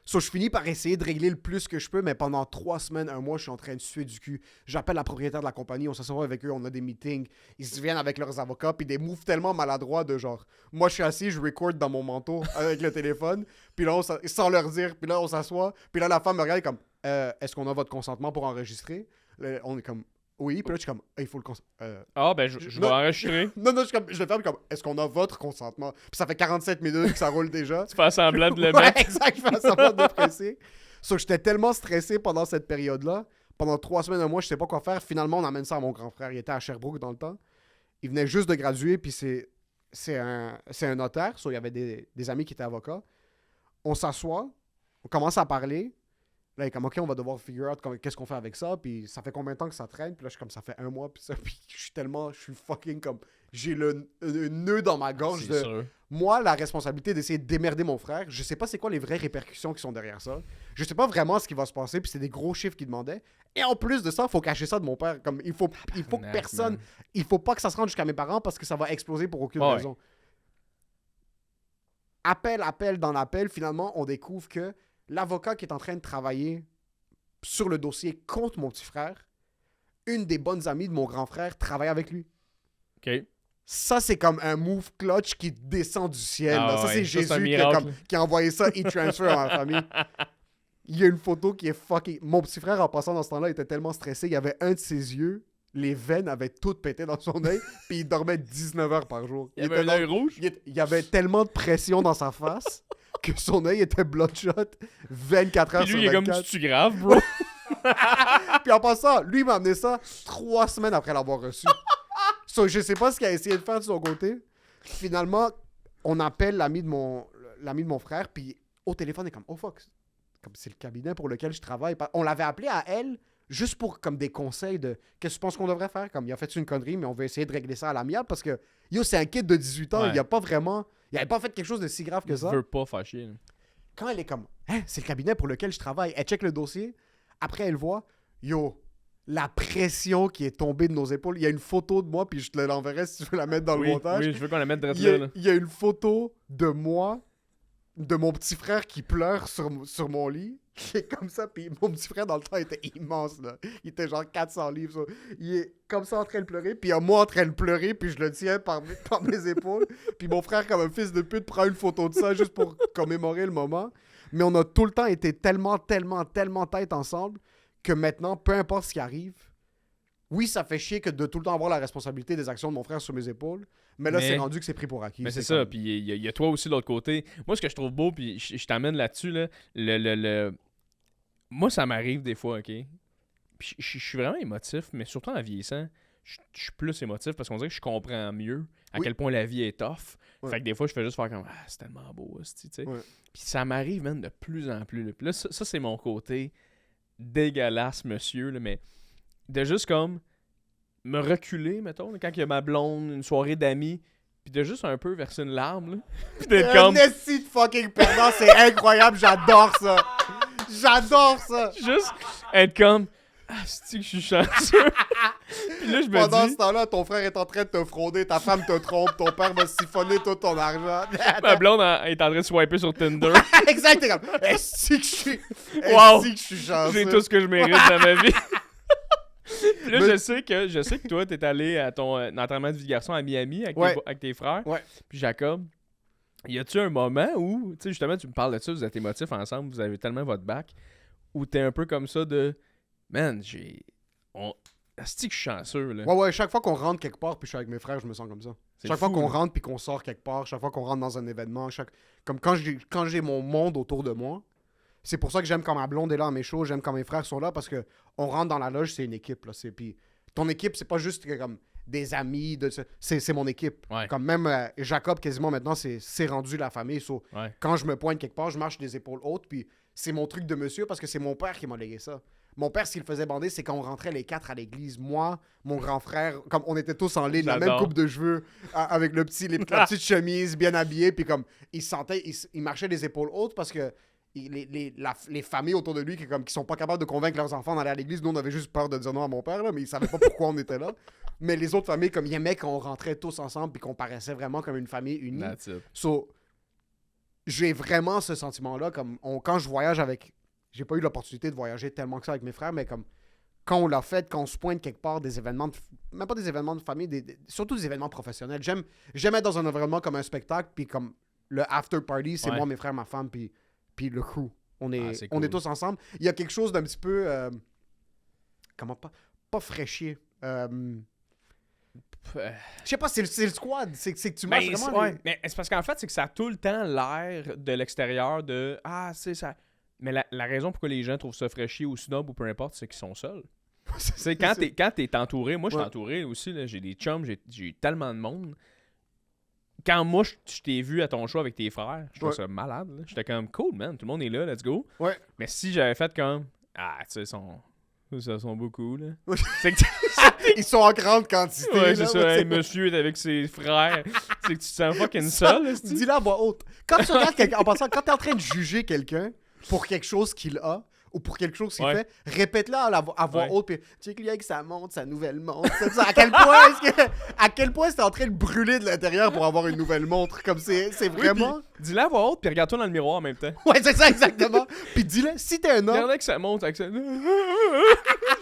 So, je finis par essayer de régler le plus que je peux, mais pendant 3 semaines, 1 mois, je suis en train de suer du cul. J'appelle la propriétaire de la compagnie, on s'assoit avec eux, on a des meetings, ils se viennent avec leurs avocats, puis des moves tellement maladroits de genre, moi je suis assis, je record dans mon manteau avec le téléphone, puis là, sans leur dire, puis là, on s'assoit, puis là, la femme me regarde comme, est-ce qu'on a votre consentement pour enregistrer? Là, on est comme, oui, puis là, je suis comme, il faut le consentement. Ah, ben, je vais enregistrer. Non, je le ferme comme, est-ce qu'on a votre consentement? Puis ça fait 47 minutes que ça roule déjà. Tu fais semblant de le Ouais, mettre. exact, je fais semblant de me presser. So, j'étais tellement stressé pendant cette période-là. Pendant 3 semaines, 1 mois, je sais pas quoi faire. Finalement, on amène ça à mon grand frère. Il était à Sherbrooke dans le temps. Il venait juste de graduer, puis c'est un notaire. So, il y avait des amis qui étaient avocats. On s'assoit, on commence à parler. Là, il est comme, OK, on va devoir figure out qu'est-ce qu'on fait avec ça. Puis ça fait combien de temps que ça traîne? Puis là, je suis comme, ça fait 1 mois. Puis je suis fucking comme, j'ai le nœud dans ma gorge C'est sûr. moi, la responsabilité d'essayer de démerder mon frère, je sais pas c'est quoi les vraies répercussions qui sont derrière ça. Je sais pas vraiment ce qui va se passer, puis c'est des gros chiffres qu'il demandait. Et en plus de ça, il faut cacher ça de mon père. Comme, il faut que personne... man. Il faut pas que ça se rende jusqu'à mes parents parce que ça va exploser pour aucune Ouais. raison. Appel dans l'appel, finalement, on découvre que l'avocat qui est en train de travailler sur le dossier contre mon petit frère, une des bonnes amies de mon grand frère travaille avec lui. OK. Ça, c'est comme un move clutch qui descend du ciel. Ah là. Ça, ouais, c'est ça, c'est un Jésus miracle. qui a envoyé ça e-transfer à ma famille. Il y a une photo qui est fucking... Mon petit frère, en passant dans ce temps-là, était tellement stressé. Il y avait un de ses yeux, les veines avaient toutes pété dans son œil, puis il dormait 19 heures par jour. Il y avait un œil rouge. Il y avait tellement de pression dans sa face que son œil était bloodshot 24 heures Puis sur lui, il est 24. comme, tu grave, bro. Puis en passant, lui, il m'a amené ça 3 semaines après l'avoir reçu. So, je sais pas ce qu'il a essayé de faire de son côté. Finalement, on appelle l'ami de mon frère, puis au téléphone, il est comme, oh fuck, comme c'est le cabinet pour lequel je travaille. On l'avait appelé à elle juste pour comme des conseils de qu'est-ce que tu penses qu'on devrait faire. Comme il a fait une connerie, mais on veut essayer de régler ça à l'amiable parce que yo, c'est un kid de 18 ans, Ouais. il a pas vraiment, il avait pas fait quelque chose de si grave que ça. Je veux pas faire chier. Là. Quand elle est comme, hein, c'est le cabinet pour lequel je travaille, elle check le dossier. Après, elle voit, yo, la pression qui est tombée de nos épaules. Il y a une photo de moi, puis je te l'enverrai si tu veux la mettre dans le montage. Oui, je veux qu'on la mette direct Il y, a, là. il y a une photo de moi, de mon petit frère qui pleure sur mon lit. Il est comme ça, puis mon petit frère, dans le temps, était immense, là. Il était genre 400 livres. Ça. Il est comme ça en train de pleurer, puis il y a moi en train de pleurer, puis je le tiens par mes épaules. Puis mon frère, comme un fils de pute, prend une photo de ça juste pour commémorer le moment. Mais on a tout le temps été tellement tête ensemble que maintenant, peu importe ce qui arrive, oui, ça fait chier que de tout le temps avoir la responsabilité des actions de mon frère sur mes épaules, mais là, c'est rendu que c'est pris pour acquis. Mais c'est ça, comme... puis il y a toi aussi de l'autre côté. Moi, ce que je trouve beau, puis je t'amène là-dessus, là, moi, ça m'arrive des fois, OK? Puis je suis vraiment émotif, mais surtout en vieillissant, je suis plus émotif parce qu'on dirait que je comprends mieux à quel point la vie est tough. Ouais. Fait que des fois, je fais juste faire comme « Ah, c'est tellement beau, tu sais. Ouais. Puis ça m'arrive même de plus en plus. Là. Puis là, ça c'est mon côté dégueulasse, monsieur, là, mais de juste comme me reculer, mettons, là, quand il y a ma blonde, une soirée d'amis, puis de juste un peu verser une larme, là. Puis d'être comme... Un esti de fucking perdant, c'est incroyable, j'adore ça. J'adore ça. Juste être comme... Ah, c'est que je suis chanceux. Puis là, je me Pendant dis... ce temps-là, ton frère est en train de te frauder, ta femme te trompe, ton père va siphonner tout ton argent. Ma blonde est en train de swiper sur Tinder. Exact, t'es comme, est-ce que je suis... Wow. Est-ce que je suis chanceux? J'ai tout ce que je mérite dans ma vie. Puis là, Mais- je sais que toi, t'es allé à ton entraînement de vie de garçon à Miami avec, Ouais. avec tes frères. Ouais. Puis Jacob, y a-tu un moment où, tu sais, justement, tu me parles de ça, vous êtes émotifs ensemble, vous avez tellement votre bac, où t'es un peu comme ça de, man, Asti que je suis chanceux, là. Ouais, chaque fois qu'on rentre quelque part, puis je suis avec mes frères, je me sens comme ça. C'est Chaque fois fou, qu'on là. rentre puis qu'on sort quelque part, chaque fois qu'on rentre dans un événement, comme quand j'ai mon monde autour de moi, c'est pour ça que j'aime quand ma blonde est là à mes shows, j'aime quand mes frères sont là, parce que on rentre dans la loge, c'est une équipe, là. Puis ton équipe, c'est pas juste comme des amis, c'est mon équipe. Ouais. Comme même Jacob, quasiment maintenant, c'est rendu la famille. So, Ouais. quand je me pointe quelque part, je marche des épaules hautes, puis c'est mon truc de monsieur parce que c'est mon père qui m'a légué ça. Mon père, ce qu'il faisait bander, c'est quand on rentrait les 4 à l'église, moi, mon grand frère, comme on était tous en ligne, la même J'adore. coupe de cheveux, avec la petite chemise, bien habillée, puis comme il marchait les épaules hautes parce que les familles autour de lui qui sont pas capables de convaincre leurs enfants d'aller à l'église, nous on avait juste peur de dire non à mon père, là, mais ils savaient pas pourquoi on était là. Mais les autres familles, comme ils aimaient qu'on rentrait tous ensemble puis qu'on paraissait vraiment comme une famille unie. That's it. So, j'ai vraiment ce sentiment-là, comme quand je voyage avec... J'ai pas eu l'opportunité de voyager tellement que ça avec mes frères, mais comme quand on l'a fait, quand on se pointe quelque part, des événements, même pas des événements de famille, surtout des événements professionnels. J'aime être dans un environnement comme un spectacle, puis comme le after party, c'est Ouais. moi, mes frères, ma femme, puis le crew. On est, c'est on cool. est tous ensemble. Il y a quelque chose d'un petit peu... comment pas fraîchier. Je sais pas, c'est le squad. C'est que tu marches vraiment... ouais. Mais c'est parce qu'en fait, c'est que ça a tout le temps l'air de l'extérieur de « Ah, c'est ça... » Mais la raison pourquoi les gens trouvent ça fraîchier ou snob ou peu importe, c'est qu'ils sont seuls. C'est quand t'es entouré, moi je suis Ouais. entouré aussi, là, j'ai des chums, j'ai eu tellement de monde. Quand moi je t'ai vu à ton show avec tes frères, je trouvais Ouais. ça malade. là. J'étais comme cool, man, tout le monde est là, let's go. Ouais. Mais si j'avais fait comme ah, tu sais, ça sont beaucoup là. Ouais. C'est que Ils sont en grande quantité. ouais, là, c'est ça, ouais, hey, monsieur est avec ses frères. C'est que tu te sens fucking seul, là, c'est-tu? Dis-le à voix haute. Quand tu regardes quelqu'un, en passant, quand t'es en train de juger quelqu'un pour quelque chose qu'il a ou pour quelque chose qu'il Ouais. fait, répète-le à voix Ouais. haute. Puis check lui avec sa montre, sa nouvelle montre. À quel point c'est en train de brûler de l'intérieur pour avoir une nouvelle montre. Comme c'est Oui, vraiment. puis dis-le à voix haute, puis regarde-toi dans le miroir en même temps. Ouais, c'est ça exactement. Puis dis-le, si t'es un homme. Regardez que ça monte avec ça.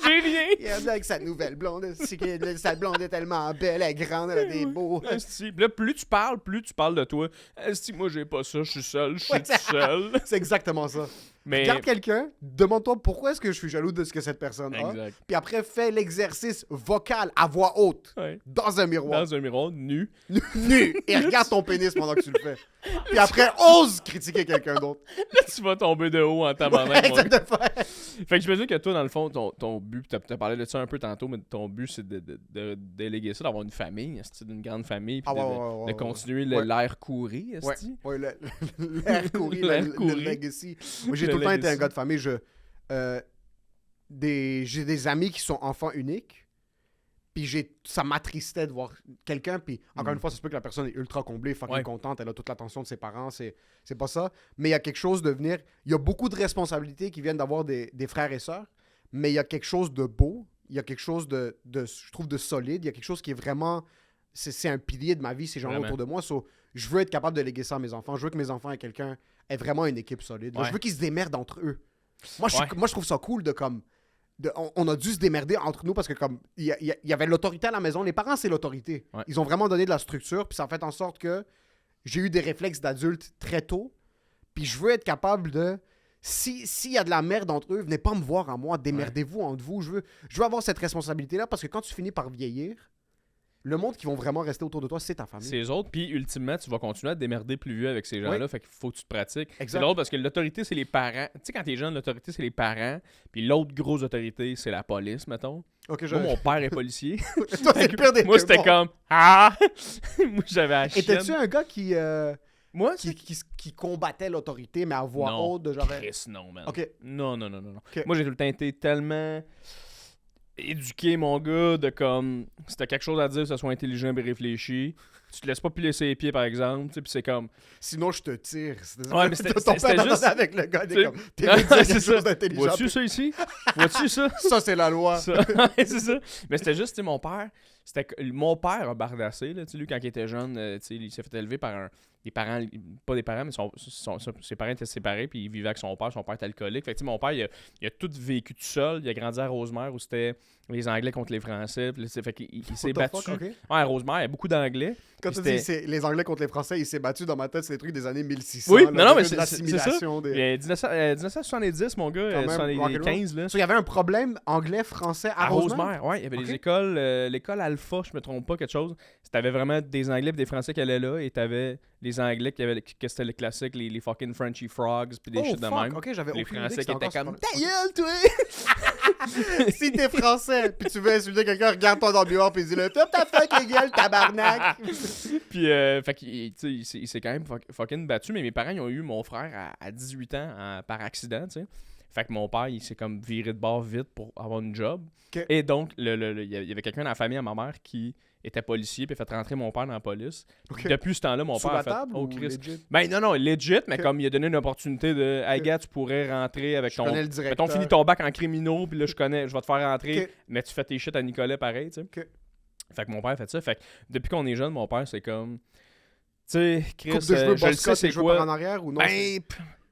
J'ai rien. Il y en a avec sa nouvelle blonde. C'est que sa blonde est tellement belle, elle est grande, elle a des beaux. Esti. Puis là, plus tu parles de toi. Esti, moi, j'ai pas ça, je suis seul, je suis Ouais, tout seul. C'est exactement ça. Mais... Regarde quelqu'un, demande-toi pourquoi est-ce que je suis jaloux de ce que cette personne a. Exact. Puis après, fais l'exercice vocal à voix haute Ouais. dans un miroir. Dans un miroir, nu. Nu. Et regarde ton pénis pendant que tu le fais. Puis après, ose critiquer quelqu'un d'autre. Là, tu vas tomber de haut en tabarnak. mon gars. Exactement. Fait que j'imagine que toi, dans le fond, ton but, t'as parlé de ça un peu tantôt, mais ton but, c'est de déléguer ça, d'avoir une famille, esti, d'une grande famille, puis Ah, ouais, de continuer ouais. l'air courri, Ouais, esti. ouais, l'air courri, L'air le courri. legacy. Moi, j'ai Le tout le temps été un legacy. gars de famille. J'ai des amis qui sont enfants uniques. Puis ça m'attristait de voir quelqu'un. Puis encore une fois, ça se peut que la personne est ultra comblée, fucking Ouais. contente, elle a toute l'attention de ses parents. C'est pas ça. Mais il y a quelque chose de venir. Il y a beaucoup de responsabilités qui viennent d'avoir des frères et sœurs. Mais il y a quelque chose de beau. Il y a quelque chose je trouve, de solide. Il y a quelque chose qui est vraiment. C'est un pilier de ma vie, ces gens Vraiment. autour de moi. So, je veux être capable de léguer ça à mes enfants. Je veux que mes enfants aient vraiment une équipe solide. Là, Ouais. je veux qu'ils se démerdent entre eux. Moi, Ouais. moi, je trouve ça cool de comme. On a dû se démerder entre nous parce que comme il y avait l'autorité à la maison. Les parents, c'est l'autorité. Ouais. Ils ont vraiment donné de la structure. Puis ça a fait en sorte que j'ai eu des réflexes d'adulte très tôt. Puis je veux être capable de. S'il y a de la merde entre eux, venez pas me voir à moi. Démerdez-vous entre vous. Je veux avoir cette responsabilité-là parce que quand tu finis par vieillir, le monde qui vont vraiment rester autour de toi, c'est ta famille. C'est eux autres, puis ultimement, tu vas continuer à te démerder plus vieux avec ces gens-là, Oui. fait qu'il faut que tu te pratiques. Exact. C'est drôle parce que l'autorité, c'est les parents. Tu sais, quand t'es jeune, l'autorité, c'est les parents, puis l'autre grosse autorité, c'est la police, mettons. Ok, Moi, mon père est policier. Toi, c'est le pire des Moi, deux c'était mondes. comme « Ah! » Moi, j'avais la chienne. Étais-tu un gars qui Moi, c'est... qui combattait l'autorité, mais à voix Non. haute, de genre. Chris, non, man. Ok. Non. Ok. Moi, j'ai tout le temps été tellement éduqué, mon gars, de comme... Si t'as quelque chose à dire, que ça soit intelligent et réfléchi, tu te laisses pas piler ses pieds, par exemple, tu sais, puis c'est comme... Sinon, je te tire. Ouais, mais c'était Ton père juste- t'entendait avec le gars, tu sais- t'es comme. T'es Ah, venu dire c'est quelque ça. chose d'intelligent. Vois-tu ça ici? Vois-tu ça? Ça, c'est la loi. Ça. Ouais, c'est ça. Mais c'était juste, tu sais, mon père a bardassé, là, tu sais, lui, quand il était jeune, tu sais, il s'est fait élever par des parents, pas des parents, mais ses parents étaient séparés, puis il vivait avec son père était alcoolique. Fait que, tu sais, mon père, il a tout vécu tout seul. Il a grandi à Rosemère, où c'était les Anglais contre les Français. Puis, fait qu'il il s'est What the battu. fuck, ok? Ouais, à Rosemère, il y a beaucoup d'Anglais. Quand Puis tu dis c'était- c'est les Anglais contre les Français, il s'est battu dans ma tête, c'est des trucs des années 1600. Oui, là, non, mais de c'est l'assimilation ça. des- 1970, mon gars, Quand même, 75, là. So, il y avait un problème anglais-français à À Rosemère. Rosemère, ouais, il y avait Ok. des écoles, l'école Alpha, je me trompe pas, quelque chose. T'avais vraiment des Anglais et des Français qui allaient là, et t'avais les Anglais que c'était le classique, les fucking Frenchy Frogs, puis des Oh, shit de fuck, même. ok, j'avais Les aucune idée Français que qui c'était étaient encore comme ce ta gueule, toi! Si t'es français, puis tu veux insulter quelqu'un, regarde-toi dans le miroir, puis dis-le, ferme ta fucking gueule, tabarnak! Puis, fait qu'il tu sais, il s'est quand même fucking battu, mais mes parents, ils ont eu mon frère à 18 ans par accident, tu sais. Fait que mon père, il s'est comme viré de bord vite pour avoir une job. Ok. Et donc, il y avait quelqu'un dans la famille à ma mère qui était policier, puis a fait rentrer mon père dans la police. Ok. Depuis ce temps-là, mon Sous père la a fait table Oh ou Christ. legit? Ben non, legit, mais Ok. comme il a donné une opportunité de Hey Ok. gars, tu pourrais rentrer avec Je ton. connais le directeur. Mettons, finis ton bac en criminaux, puis là, je vais te faire rentrer, Ok. mais tu fais tes shit à Nicolas pareil, tu sais. Ok. Fait que mon père a fait ça. Fait que depuis qu'on est jeune, mon père, c'est comme. Tu sais, Chris, Coupe de cheveux, je le boss sais, cut, c'est les cheveux par en quoi. arrière ou non? Ben,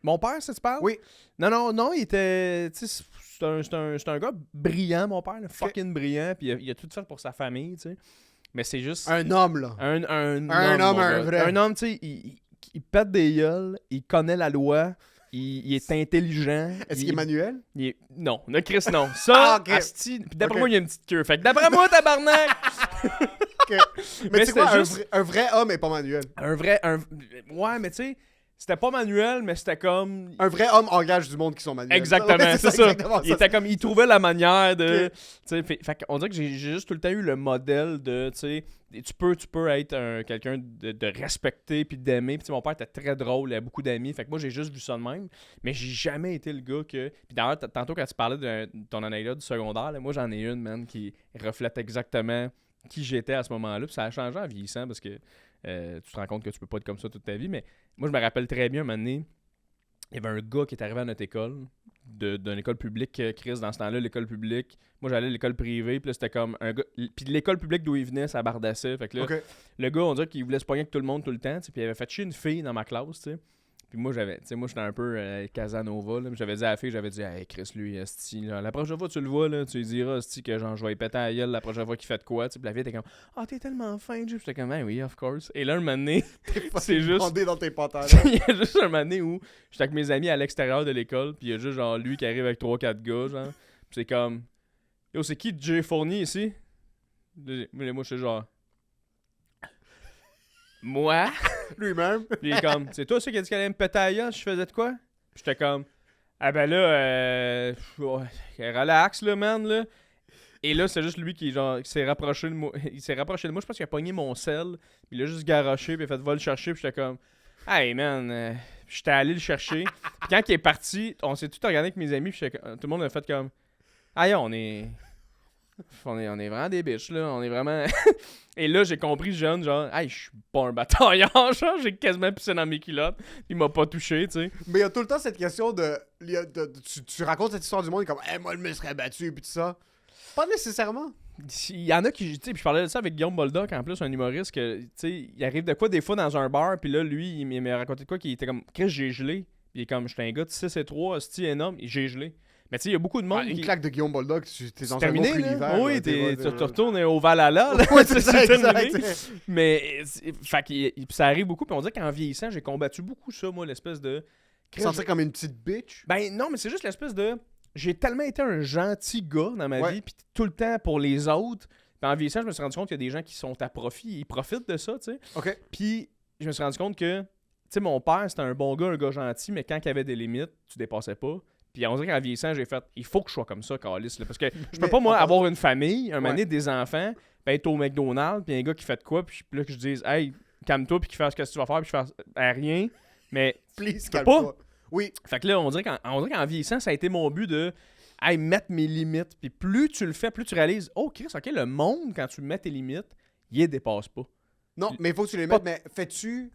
mon père, ça tu parles? Oui. Non, il était. Tu sais, c'est un gars brillant, mon père, là, fucking brillant, puis il a tout fait pour sa famille, tu sais. Mais c'est juste. Un homme, là. Un homme, mon un gars. vrai. Un homme, tu sais, il pète des gueules, il connaît la loi, il est intelligent. Est-ce qu'il est manuel? Non, le Chris, non. Ça, Ah, ok. asti, puis d'après Ok. moi, il y a une petite queue. Fait que d'après moi, tabarnak! Ok. Mais Mais tu sais quoi, c'était juste- un vrai homme est pas manuel. Ouais, mais tu sais, c'était pas manuel, mais c'était comme. Un vrai homme engage du monde qui sont manuels. Exactement, Ouais, c'est ça. exactement Il était comme, il trouvait la manière de. Ok. Tu sais, fait qu'on dirait que j'ai juste tout le temps eu le modèle de, tu sais, tu peux être quelqu'un de respecté puis d'aimer. Puis tu sais, mon père était très drôle, il a beaucoup d'amis. Fait que moi, j'ai juste vu ça de même. Mais j'ai jamais été le gars que. Puis d'ailleurs, tantôt quand tu parlais de ton anecdote du secondaire, là, moi j'en ai une, man, qui reflète exactement qui j'étais à ce moment-là. Puis ça a changé en vieillissant parce que tu te rends compte que tu peux pas être comme ça toute ta vie. Mais moi, je me rappelle très bien, un moment donné, il y avait un gars qui est arrivé à notre école, d'une école publique, Chris, dans ce temps-là, l'école publique. Moi, j'allais à l'école privée, puis là, c'était comme un gars. Puis l'école publique d'où il venait, ça bardassait. Fait que là, Ok. le gars, on dirait qu'il voulait se pogner avec tout le monde tout le temps, tu sais, puis il avait fait chier une fille dans ma classe, tu sais. Puis moi, j'étais un peu Casanova, là. J'avais dit à la fille, hey, Chris, lui, esti, là, la prochaine fois que tu le vois, là, tu lui diras, esti, que genre, je vais y péter à la gueule la prochaine fois qu'il fait de quoi, tu sais. Puis la fille était comme, t'es tellement fin, Jay. Puis j'étais comme, oui, of course. Et là, un moment donné, c'est juste. Bandé dans tes pantalons. Il y a juste un moment donné où j'étais avec mes amis à l'extérieur de l'école, puis il y a juste genre lui qui arrive avec 3-4 gars, genre. Puis c'est comme, yo, c'est qui Jay Fournier ici? Mais moi, je suis genre, moi? Lui-même. Puis il est comme, c'est toi, ça qui a dit qu'elle allait me péter à la gueule, je faisais de quoi? Puis j'étais comme, ah ben là, relax, là, man, là. Et là, c'est juste lui qui, genre, qui s'est rapproché de moi. Il s'est rapproché de moi, je pense qu'il a pogné mon sel. Puis il a juste garoché, puis il a fait va le chercher, puis j'étais comme, hey man, j'étais allé le chercher. Puis quand il est parti, on s'est tout regardé avec mes amis, puis tout le monde a fait comme, aïe, on est vraiment des biches, là. On est vraiment. Et là, j'ai compris, jeune, genre, hey, je suis pas un bataillon, genre, j'ai quasiment pissé dans mes culottes. Il m'a pas touché, tu sais. Mais il y a tout le temps cette question tu racontes cette histoire du monde comme, moi, je me serais battu, puis tout ça. Pas nécessairement. Il y en a qui, tu sais, puis je parlais de ça avec Guillaume Boldoc, en plus, un humoriste, que, tu sais, il arrive de quoi des fois dans un bar, puis là, lui, il m'a raconté de quoi, qu'il était comme, Chris, j'ai gelé. Puis il est comme, j'étais un gars de 6 et 3, hostie énorme, et j'ai gelé. Mais tu sais, il y a beaucoup de monde Une claque de Guillaume Boldoc, t'es dans terminé, un autre univers. Oui, là, tu retournes au Valhalla, là. Ouais, c'est ça, terminé. exact. Mais, fait que ça arrive beaucoup, puis on dirait qu'en vieillissant, j'ai combattu beaucoup ça, moi, l'espèce de... Tu sentais comme une petite bitch. Ben non, mais c'est juste l'espèce de... J'ai tellement été un gentil gars dans ma Ouais. vie, puis tout le temps pour les autres. Puis en vieillissant, je me suis rendu compte qu'il y a des gens qui sont à profit, ils profitent de ça, tu sais. OK. Puis je me suis rendu compte que, tu sais, mon père, c'était un bon gars, un gars gentil, mais quand il y avait des limites, tu dépassais pas. Puis on dirait qu'en vieillissant, j'ai fait, il faut que je sois comme ça, Carlis, là, parce que je peux Mais pas, moi, on avoir une famille, un moment donné, Ouais. des enfants, puis être au McDonald's, puis un gars qui fait de quoi, puis là que je dise, hey, calme-toi, puis qu'il fasse ce que tu vas faire, puis je fasse rien. Mais, Please, pas. calme-toi. Oui. fait que là, on dirait qu'en vieillissant, ça a été mon but de mettre mes limites. Puis plus tu le fais, plus tu réalises, oh Chris, ok, le monde, quand tu mets tes limites, il les dépasse pas. Non, mais il faut que tu les mettes. Mais fais-tu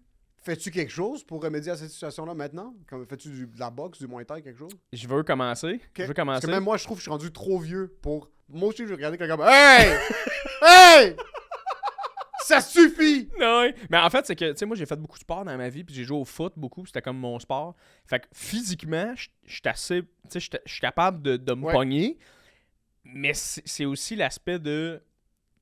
quelque chose pour remédier à cette situation-là maintenant? Fais-tu de la boxe, du Muay Thai, quelque chose? Je veux commencer. Ok. Je veux Parce commencer. que même moi, je trouve que je suis rendu trop vieux pour... Moi aussi, je vais regarder quelqu'un comme... Hey! Hey! Ça suffit! Non, ouais. Mais en fait, c'est que, tu sais, moi, j'ai fait beaucoup de sport dans ma vie, puis j'ai joué au foot beaucoup, c'était comme mon sport. Fait que physiquement, je suis assez, tu sais, je suis capable de me Ouais. pogner, mais c'est aussi l'aspect de, tu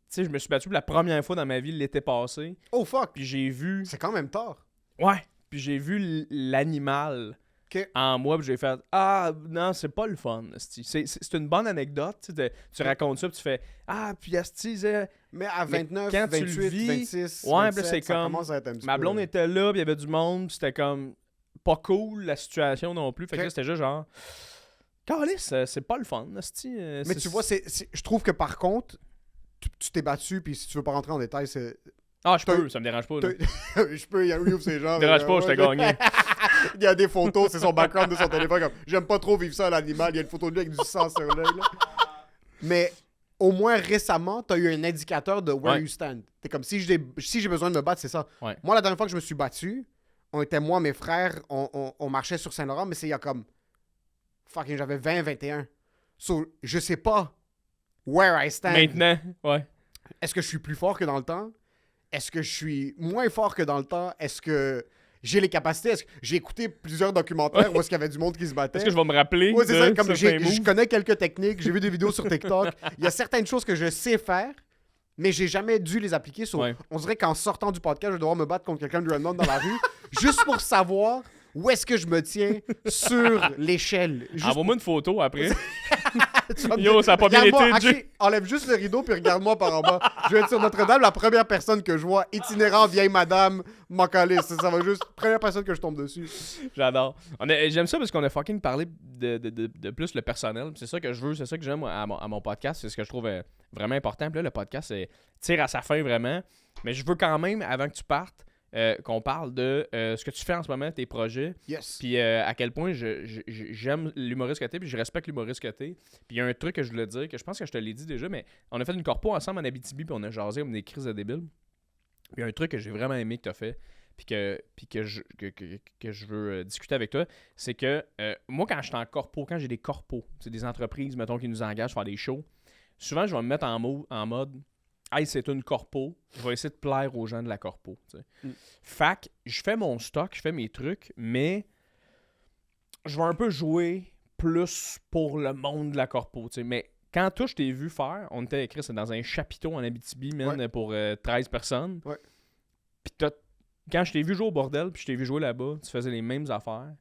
sais, je me suis battu pour la première fois dans ma vie l'été passé, Oh, fuck! puis j'ai vu, C'est quand même tard. ouais, puis j'ai vu l'animal OK. en moi, puis j'ai fait, ah, non, c'est pas le fun, esti. C'est une bonne anecdote, tu sais, tu racontes ça, puis tu fais, ah, puis esti, Mais à Mais 29, quand tu le 28, vis, 26, ouais, puis 27, c'est ça comme, commence à être un petit ma peu... blonde était là, puis il y avait du monde, puis c'était comme pas cool la situation non plus. Fait que Ok. là, c'était juste genre, Calice, c'est pas le fun, esti, Mais tu vois, je trouve que par contre, tu t'es battu, puis si tu veux pas rentrer en détail, c'est... Ah, je t'as- peux, ça me dérange pas. Là. Je peux, il y a ouvre ses jambes. Ça me dérange pas, je t'ai gagné. Il y a des photos, c'est son background de son téléphone. Comme, j'aime pas trop vivre ça à l'animal. Il y a une photo de lui avec du sang sur l'œil. là. Mais au moins récemment, tu as eu un indicateur de where Ouais. you stand. T'es comme, si j'ai besoin de me battre, c'est ça. Ouais. Moi, la dernière fois que je me suis battu, on était moi, mes frères, on marchait sur Saint-Laurent, mais c'est il y a comme. Fucking, j'avais 20, 21. So, je sais pas where I stand. Maintenant, ouais. Est-ce que je suis plus fort que dans le temps? Est-ce que je suis moins fort que dans le temps? Est-ce que j'ai les capacités? Est-ce que j'ai écouté plusieurs documentaires où est-ce qu'il y avait du monde qui se battait? Est-ce que je vais me rappeler Oui, c'est ça. de Comme certains je moves? connais quelques techniques, j'ai vu des vidéos sur TikTok. Il y a certaines choses que je sais faire, mais j'ai jamais dû les appliquer. Ouais. On dirait qu'en sortant du podcast, je vais devoir me battre contre quelqu'un de random dans la rue, juste pour savoir où est-ce que je me tiens sur l'échelle. Juste Envoie-moi une photo après. tu vas me Yo, dire, ça a pas bien regarde-moi, été, Jay. actually, enlève juste le rideau puis regarde-moi par en bas. Je vais être sur Notre-Dame, la première personne que je vois, itinérant, vieille madame, m'en calisse. Ça va juste, première personne que je tombe dessus. J'adore. J'aime ça parce qu'on a fucking parlé de plus le personnel. C'est ça que je veux, c'est ça que j'aime à mon podcast. C'est ce que je trouve vraiment important. Puis là, le podcast tire à sa fin vraiment. Mais je veux quand même, avant que tu partes, qu'on parle de ce que tu fais en ce moment, tes projets. Yes. Puis à quel point j'aime l'humoriste que t'es, puis je respecte l'humoriste que t'es. Puis il y a un truc que je voulais dire, que je pense que je te l'ai dit déjà, mais on a fait une corpo ensemble en Abitibi, puis on a jasé comme des crises de débiles. Puis il y a un truc que j'ai vraiment aimé que t'as fait, puis que je veux discuter avec toi, c'est que moi, quand je suis en corpo, quand j'ai des corpos, c'est des entreprises, mettons, qui nous engagent à faire des shows, souvent, je vais me mettre en mode hey, c'est une corpo, je vais essayer de plaire aux gens de la corpo. Tu sais. Mm. Fait que je fais mon stock, je fais mes trucs, mais je vais un peu jouer plus pour le monde de la corpo. Tu sais. Mais quand toi, je t'ai vu faire, on était écrit, c'est dans un chapiteau en Abitibi, man, Ouais. pour 13 personnes. Ouais. Puis quand je t'ai vu jouer au bordel, puis je t'ai vu jouer là-bas, tu faisais les mêmes affaires.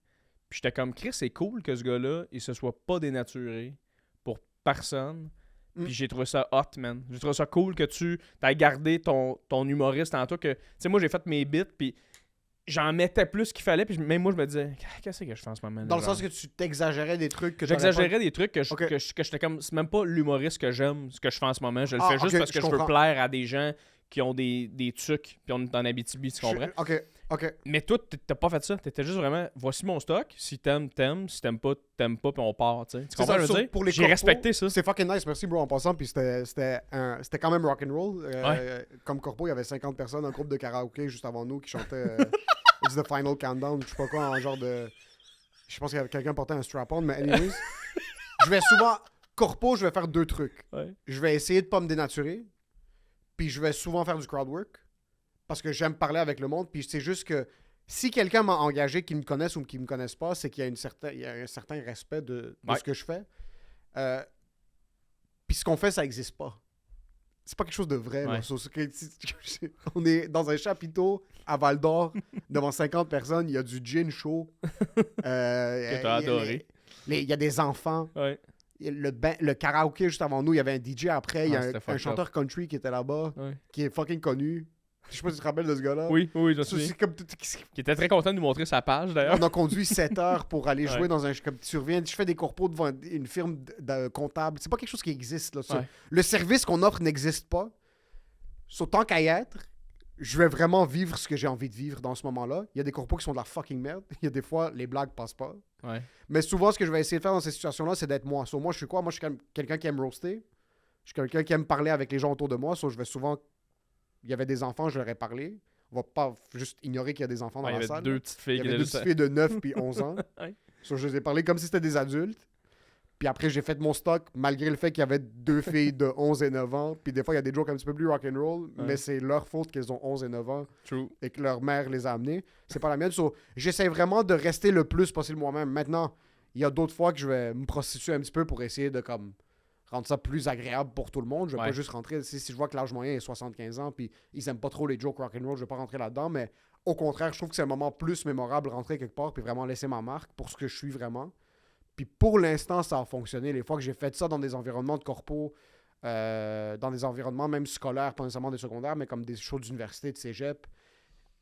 Puis j'étais comme, Chris, c'est cool que ce gars-là, il se soit pas dénaturé pour personne. Mm. Puis j'ai trouvé ça hot, man. J'ai trouvé ça cool que tu t'aies gardé ton humoriste en toi. Que, tu sais, moi, j'ai fait mes bits, puis j'en mettais plus qu'il fallait. Puis même moi, je me disais, qu'est-ce que je fais en ce moment? Dans le sens que tu t'exagérais des trucs que J'exagérais des trucs que Ok. j'étais comme, c'est même pas l'humoriste que j'aime, ce que je fais en ce moment. Je le fais juste ok, parce que je je veux comprends. plaire à des gens qui ont des trucs, puis on est en Abitibi, tu comprends? Ok. Mais toi, t'as pas fait ça. T'étais juste vraiment, voici mon stock. Si t'aimes, t'aimes. Si t'aimes pas, puis on part. Tu sais. Tu C'est comprends ça, ce que je veux sur- dire? pour les J'ai corpos, respecté ça. C'est fucking nice, merci bro en passant. Puis c'était quand même rock'n'roll. Comme corpo, il y avait 50 personnes, un groupe de karaoké juste avant nous qui chantait It's the Final Countdown, je sais pas quoi, en genre de. Je pense qu'il y avait quelqu'un portait un strap-on, mais anyways. Je vais souvent. Corpo, je vais faire deux trucs. Ouais. Je vais essayer de pas me dénaturer. Puis je vais souvent faire du crowd work. Parce que j'aime parler avec le monde. Puis c'est juste que si quelqu'un m'a engagé, qui me connaisse ou qui me connaisse pas, c'est qu'il y a, il y a un certain respect de Ouais. ce que je fais. Puis ce qu'on fait, ça existe pas. C'est pas quelque chose de vrai. Là. Ouais. On est dans un chapiteau à Val d'Or, devant 50 personnes. Il y a du gin chaud. Que t'as adoré. Il y a des enfants. Ouais. Le karaoké juste avant nous, il y avait un DJ après. Il y a c'était un fucked chanteur country qui était là-bas, Ouais. qui est fucking connu. Je sais pas si tu te rappelles de ce gars-là. Oui, je me Ça, souviens. c'est comme Qui était très content de nous montrer sa page, d'ailleurs. on a conduit 7 heures pour aller jouer Ouais. dans un. Comme tu reviens, je fais des corpos devant une firme de comptable. C'est pas quelque chose qui existe. Là. Ouais. Le service qu'on offre n'existe pas. Tant qu'à y être, je vais vraiment vivre ce que j'ai envie de vivre dans ce moment-là. Il y a des corpos qui sont de la fucking merde. Il y a des fois, les blagues passent pas. Ouais. Mais souvent, ce que je vais essayer de faire dans ces situations-là, c'est d'être moi. Moi, je suis quoi? Moi, je suis quelqu'un qui aime roaster. Je suis quelqu'un qui aime parler avec les gens autour de moi. Je vais souvent. Il y avait des enfants, je leur ai parlé. On va pas juste ignorer qu'il y a des enfants dans Ouais, il y la avait salle. deux petites filles Il y qui avait étaient deux juste. petites filles de 9 puis 11 ans. Ouais. Je les ai parlé comme si c'était des adultes. Puis après, j'ai fait mon stock, malgré le fait qu'il y avait deux filles de 11 et 9 ans. Puis des fois, il y a des jokes un petit peu plus rock'n'roll, mais c'est leur faute qu'elles ont 11 et 9 ans True. et que leur mère les a amenées. C'est pas la mienne. J'essaie vraiment de rester le plus possible moi-même. Maintenant, il y a d'autres fois que je vais me prostituer un petit peu pour essayer de comme rendre ça plus agréable pour tout le monde. Je vais Ouais. pas juste rentrer. Si je vois que l'âge moyen est 75 ans puis ils aiment pas trop les jokes rock'n'roll, je vais pas rentrer là-dedans. Mais au contraire, je trouve que c'est un moment plus mémorable rentrer quelque part puis vraiment laisser ma marque pour ce que je suis vraiment. Puis pour l'instant, ça a fonctionné. Les fois que j'ai fait ça dans des environnements de corpo, dans des environnements même scolaires, pas nécessairement des secondaires, mais comme des shows d'université, de cégep,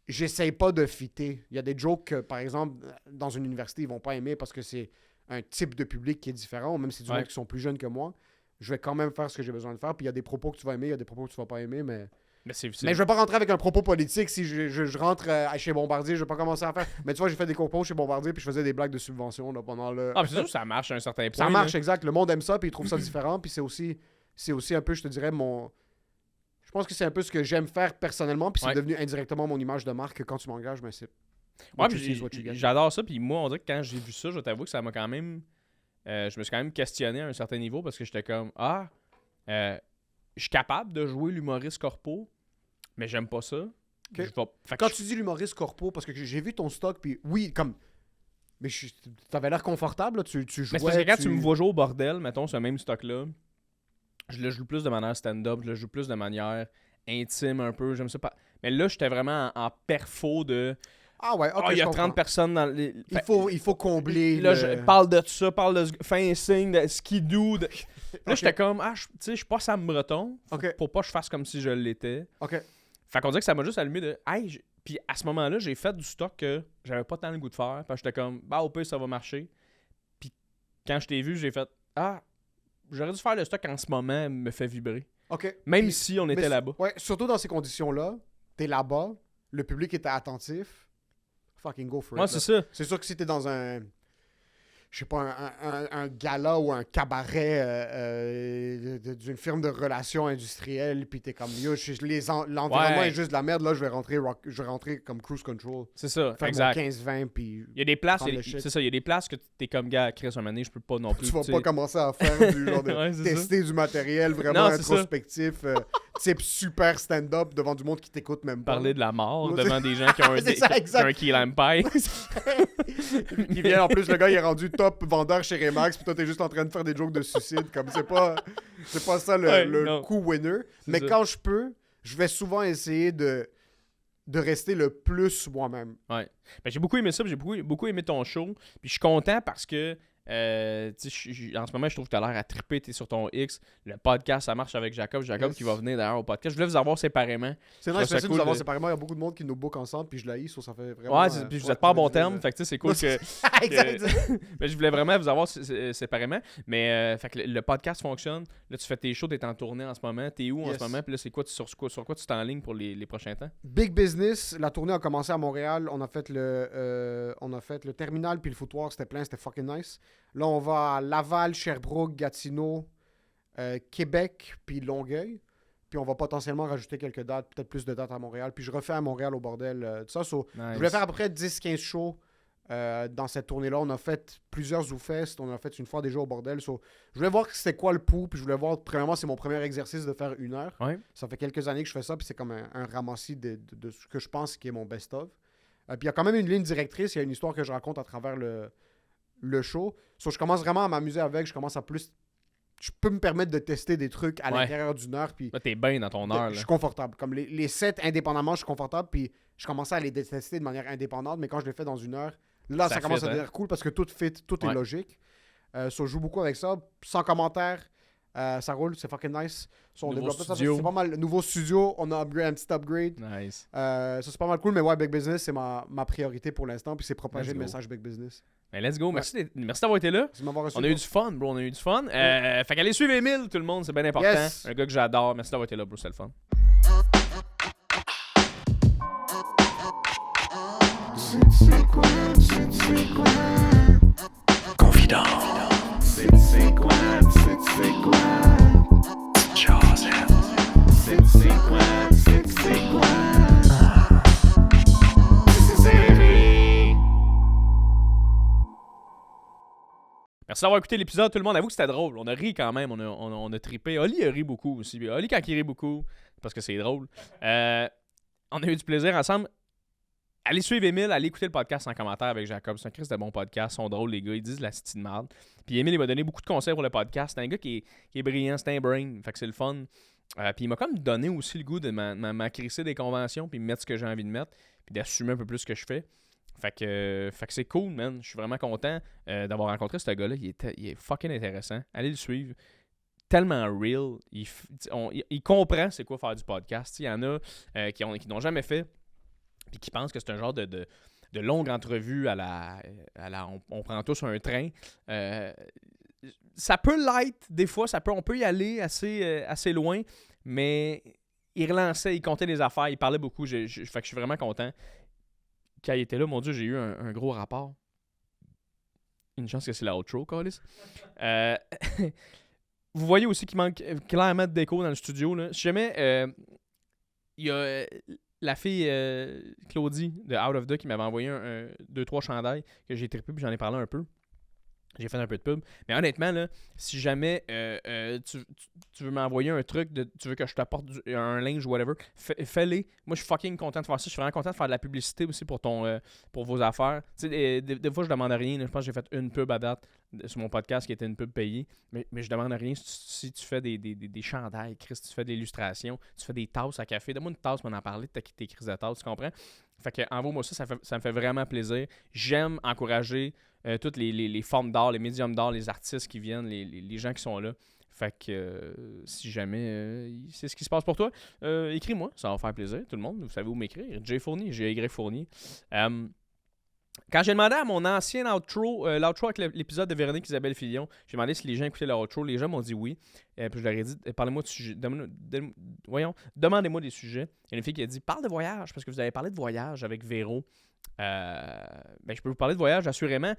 j'essaye pas de fitter. Il y a des jokes que, par exemple, dans une université, ils vont pas aimer parce que c'est un type de public qui est différent, ou même si c'est du monde qui sont plus jeunes que moi. Je vais quand même faire ce que j'ai besoin de faire. Puis il y a des propos que tu vas aimer, il y a des propos que tu vas pas aimer, mais Mais c'est. je vais pas rentrer avec un propos politique si je rentre chez Bombardier, je vais pas commencer à faire. Mais tu vois, j'ai fait des compos chez Bombardier puis je faisais des blagues de subvention là, pendant le. Ah, mais c'est sûr que ça marche à un certain point. Ça marche, là. exact. Le monde aime ça puis il trouve ça différent. Puis c'est aussi un peu, je te dirais, je pense que c'est un peu ce que j'aime faire personnellement. Puis c'est Ouais. devenu indirectement mon image de marque que quand tu m'engages, ben c'est. Ouais, what puis you see is what you get. j'adore ça. Puis moi, on dirait que quand j'ai vu ça, je t'avoue que ça m'a quand même. Je me suis quand même questionné à un certain niveau parce que j'étais comme je suis capable de jouer l'humoriste corpo, mais j'aime pas ça. Je vais- fait que Quand je- tu dis l'humoriste corpo, parce que j'ai vu ton stock, puis oui, comme. Mais t'avais l'air confortable, là. Tu jouais. Mais c'est parce que quand tu me vois jouer au bordel, mettons, ce même stock-là, je le joue plus de manière stand-up, je le joue plus de manière intime un peu, j'aime ça pas. Mais là, j'étais vraiment en perfo de Ah ouais, ok. il y a je 30 comprends. personnes dans les. Il faut combler. Là, le- je parle de ça, parle de fin signe, de skidoo. De... Là, Ok. j'étais comme, tu sais, je suis pas Sam Breton. Ok. Pour pas que je fasse comme si je l'étais. Ok. Fait qu'on dirait que ça m'a juste allumé de. Puis à ce moment-là, j'ai fait du stock que j'avais pas tant le goût de faire. Puis j'étais comme, au pire, ça va marcher. Puis quand je t'ai vu, j'ai fait, j'aurais dû faire le stock en ce moment, me fait vibrer. Ok. Même Puis- si on mais était là-bas. Ouais, surtout dans ces conditions-là, t'es là-bas, le public était attentif. Fucking go for Moi, it. c'est là. ça. C'est sûr que si t'es dans un. Je sais pas, un gala ou un cabaret d'une firme de relations industrielles, puis t'es comme, yo, l'environnement Ouais. est juste de la merde, là, je vais rentrer comme cruise control. C'est ça, Faire exact. mon 15-20, puis Il y a des places, prendre le shit. c'est ça, il y a des places que t'es comme gars, Chris, un moment donné, je peux pas non plus. tu vas tu pas sais. commencer à faire du genre de Ouais, c'est tester du matériel vraiment Non, c'est ça. introspectif. type super stand-up devant du monde qui t'écoute même pas. Parler de la mort Ouais, devant des gens qui ont C'est ça, qui ont exact. un key lime pie. Qui vient en plus, le gars il est rendu top vendeur chez Remax, puis toi t'es juste en train de faire des jokes de suicide. Comme c'est pas ça Ouais, le non. coup winner. C'est Mais ça. quand je peux, je vais souvent essayer de rester le plus moi-même. Ouais. Ben, j'ai beaucoup aimé ça, puis j'ai beaucoup aimé ton show. Puis je suis content parce que tu sais, en ce moment, je trouve que tu as l'air à triper, tu es sur ton X. Le podcast, ça marche avec Jacob. Jacob Yes. qui va venir d'ailleurs au podcast. Je voulais vous avoir séparément. C'est Je nice, trouve ça merci de cool nous avoir de- séparément. Il y a beaucoup de monde qui nous book ensemble, puis je la ça fait vraiment. Ouais, puis vous êtes pas en bon terme. terme. Fait que tu sais, c'est cool que. Exact. Mais je voulais vraiment vous avoir séparément. Mais fait que le podcast fonctionne. Là, tu fais tes shows, t'es en tournée en ce moment. T'es où en Yes. ce moment? Puis là, c'est quoi, sur quoi tu t'enlignes pour les prochains temps? Big business, la tournée a commencé à Montréal. On a fait le terminal puis le foutoir, c'était plein, c'était fucking nice. Là, on va à Laval, Sherbrooke, Gatineau, Québec puis Longueuil. Puis on va potentiellement rajouter quelques dates, peut-être plus de dates à Montréal. Puis je refais à Montréal au bordel. Tout ça, Nice. je voulais faire à peu près 10-15 shows dans cette tournée-là. On a fait plusieurs ZooFest. On a fait une fois déjà au bordel. Je voulais voir c'était quoi le pouls. Puis je voulais voir, premièrement, c'est mon premier exercice de faire 1 heure. Ouais. Ça fait quelques années que je fais ça. Puis c'est comme un ramassis de ce que je pense qui est mon best-of. Puis il y a quand même une ligne directrice. Il y a une histoire que je raconte à travers le show. Je commence vraiment à m'amuser avec. Je commence à plus... Je peux me permettre de tester des trucs à Ouais. l'intérieur d'une heure. Puis Là, t'es bien dans ton heure. je Là. suis confortable. Comme les sets indépendamment, je suis confortable. Puis je commençais à les tester de manière indépendante. Mais quand je les fais dans 1 heure, là, Ça ça commence fit, à hein? devenir cool parce que tout fit, tout Ouais. est logique. Je joue beaucoup avec ça. Sans commentaire, ça roule, c'est fucking nice. On Nouveau développe ça. studio. C'est pas mal. Nouveau studio, on a un petit upgrade. Nice. Ça, c'est pas mal cool. Mais ouais, Big Business, c'est ma priorité pour l'instant. Puis c'est propager Let's le go. message Big Business. Mais let's go. Merci d'avoir été là. Merci de m'avoir reçu. On a eu du fun, bro. On a eu du fun. Fait qu'allez suivre Emile, tout le monde. C'est bien important. Yes. Un gars que j'adore. Merci d'avoir été là, bro. C'est le fun. Confident. Chosen. Merci d'avoir écouté l'épisode, tout le monde. Avoue que c'était drôle. On a ri quand même. On a trippé. Oli a ri beaucoup aussi. Oli, quand il rit beaucoup, parce que c'est drôle. On a eu du plaisir ensemble. Allez suivre Emile, allez écouter le podcast en commentaire avec Jacob. C'est un Christ de bon podcast. Ils sont drôles, les gars. Ils disent de la style de merde. Puis Emile, il m'a donné beaucoup de conseils pour le podcast. C'est un gars qui est brillant. C'est un brain. Fait que c'est le fun. Puis il m'a comme donné aussi le goût de m'accrisser des conventions puis mettre ce que j'ai envie de mettre puis d'assumer un peu plus ce que je fais. Fait que c'est cool, man. Je suis vraiment content d'avoir rencontré ce gars-là. Il est fucking intéressant. Allez le suivre. Tellement real. Il comprend c'est quoi faire du podcast. Il y en a qui n'ont jamais fait et qui pensent que c'est un genre de longue entrevue à la on prend tous un train. Ça peut l'être des fois. On peut y aller assez loin, mais il relançait, il comptait les affaires, il parlait beaucoup. Fait que je suis vraiment content. Quand il était là, mon Dieu, j'ai eu un gros rapport. Une chance que c'est la outro, Callis. Vous voyez aussi qu'il manque clairement de déco dans le studio. Là. Si jamais il y a la fille Claudie de Out of Duck qui m'avait envoyé 2-3 chandails que j'ai trippé puis j'en ai parlé un peu. J'ai fait un peu de pub. Mais honnêtement, là, si jamais tu veux m'envoyer un truc, tu veux que je t'apporte un linge ou whatever, fais-les. Moi, je suis fucking content de faire ça. Je suis vraiment content de faire de la publicité aussi pour vos affaires. Tu sais, des fois, je demande rien. Là. Je pense que j'ai fait une pub à date sur mon podcast qui était une pub payée. Mais je demande rien si tu fais des chandails, Chris, tu fais de l'illustration, tu fais des tasses à café. Donne-moi une tasse pour en parler de tes crises de tasses, tu comprends? Fait que envoie-moi ça me fait vraiment plaisir. J'aime encourager toutes les formes d'art, les médiums d'art, les artistes qui viennent, les gens qui sont là. Fait que si jamais c'est ce qui se passe pour toi, écris-moi, ça va faire plaisir, tout le monde. Vous savez où m'écrire. J Fournier, J-Y Fournier. Quand j'ai demandé à mon ancien outro, l'outro avec l'épisode de Véronique Isabelle Fillon, j'ai demandé si les gens écoutaient leur outro. Les gens m'ont dit oui. Puis je leur ai dit, parlez-moi de sujets. Demandez-moi des sujets. Il y a une fille qui a dit, parle de voyage, parce que vous avez parlé de voyage avec Véro. Je peux vous parler de voyage, assurément.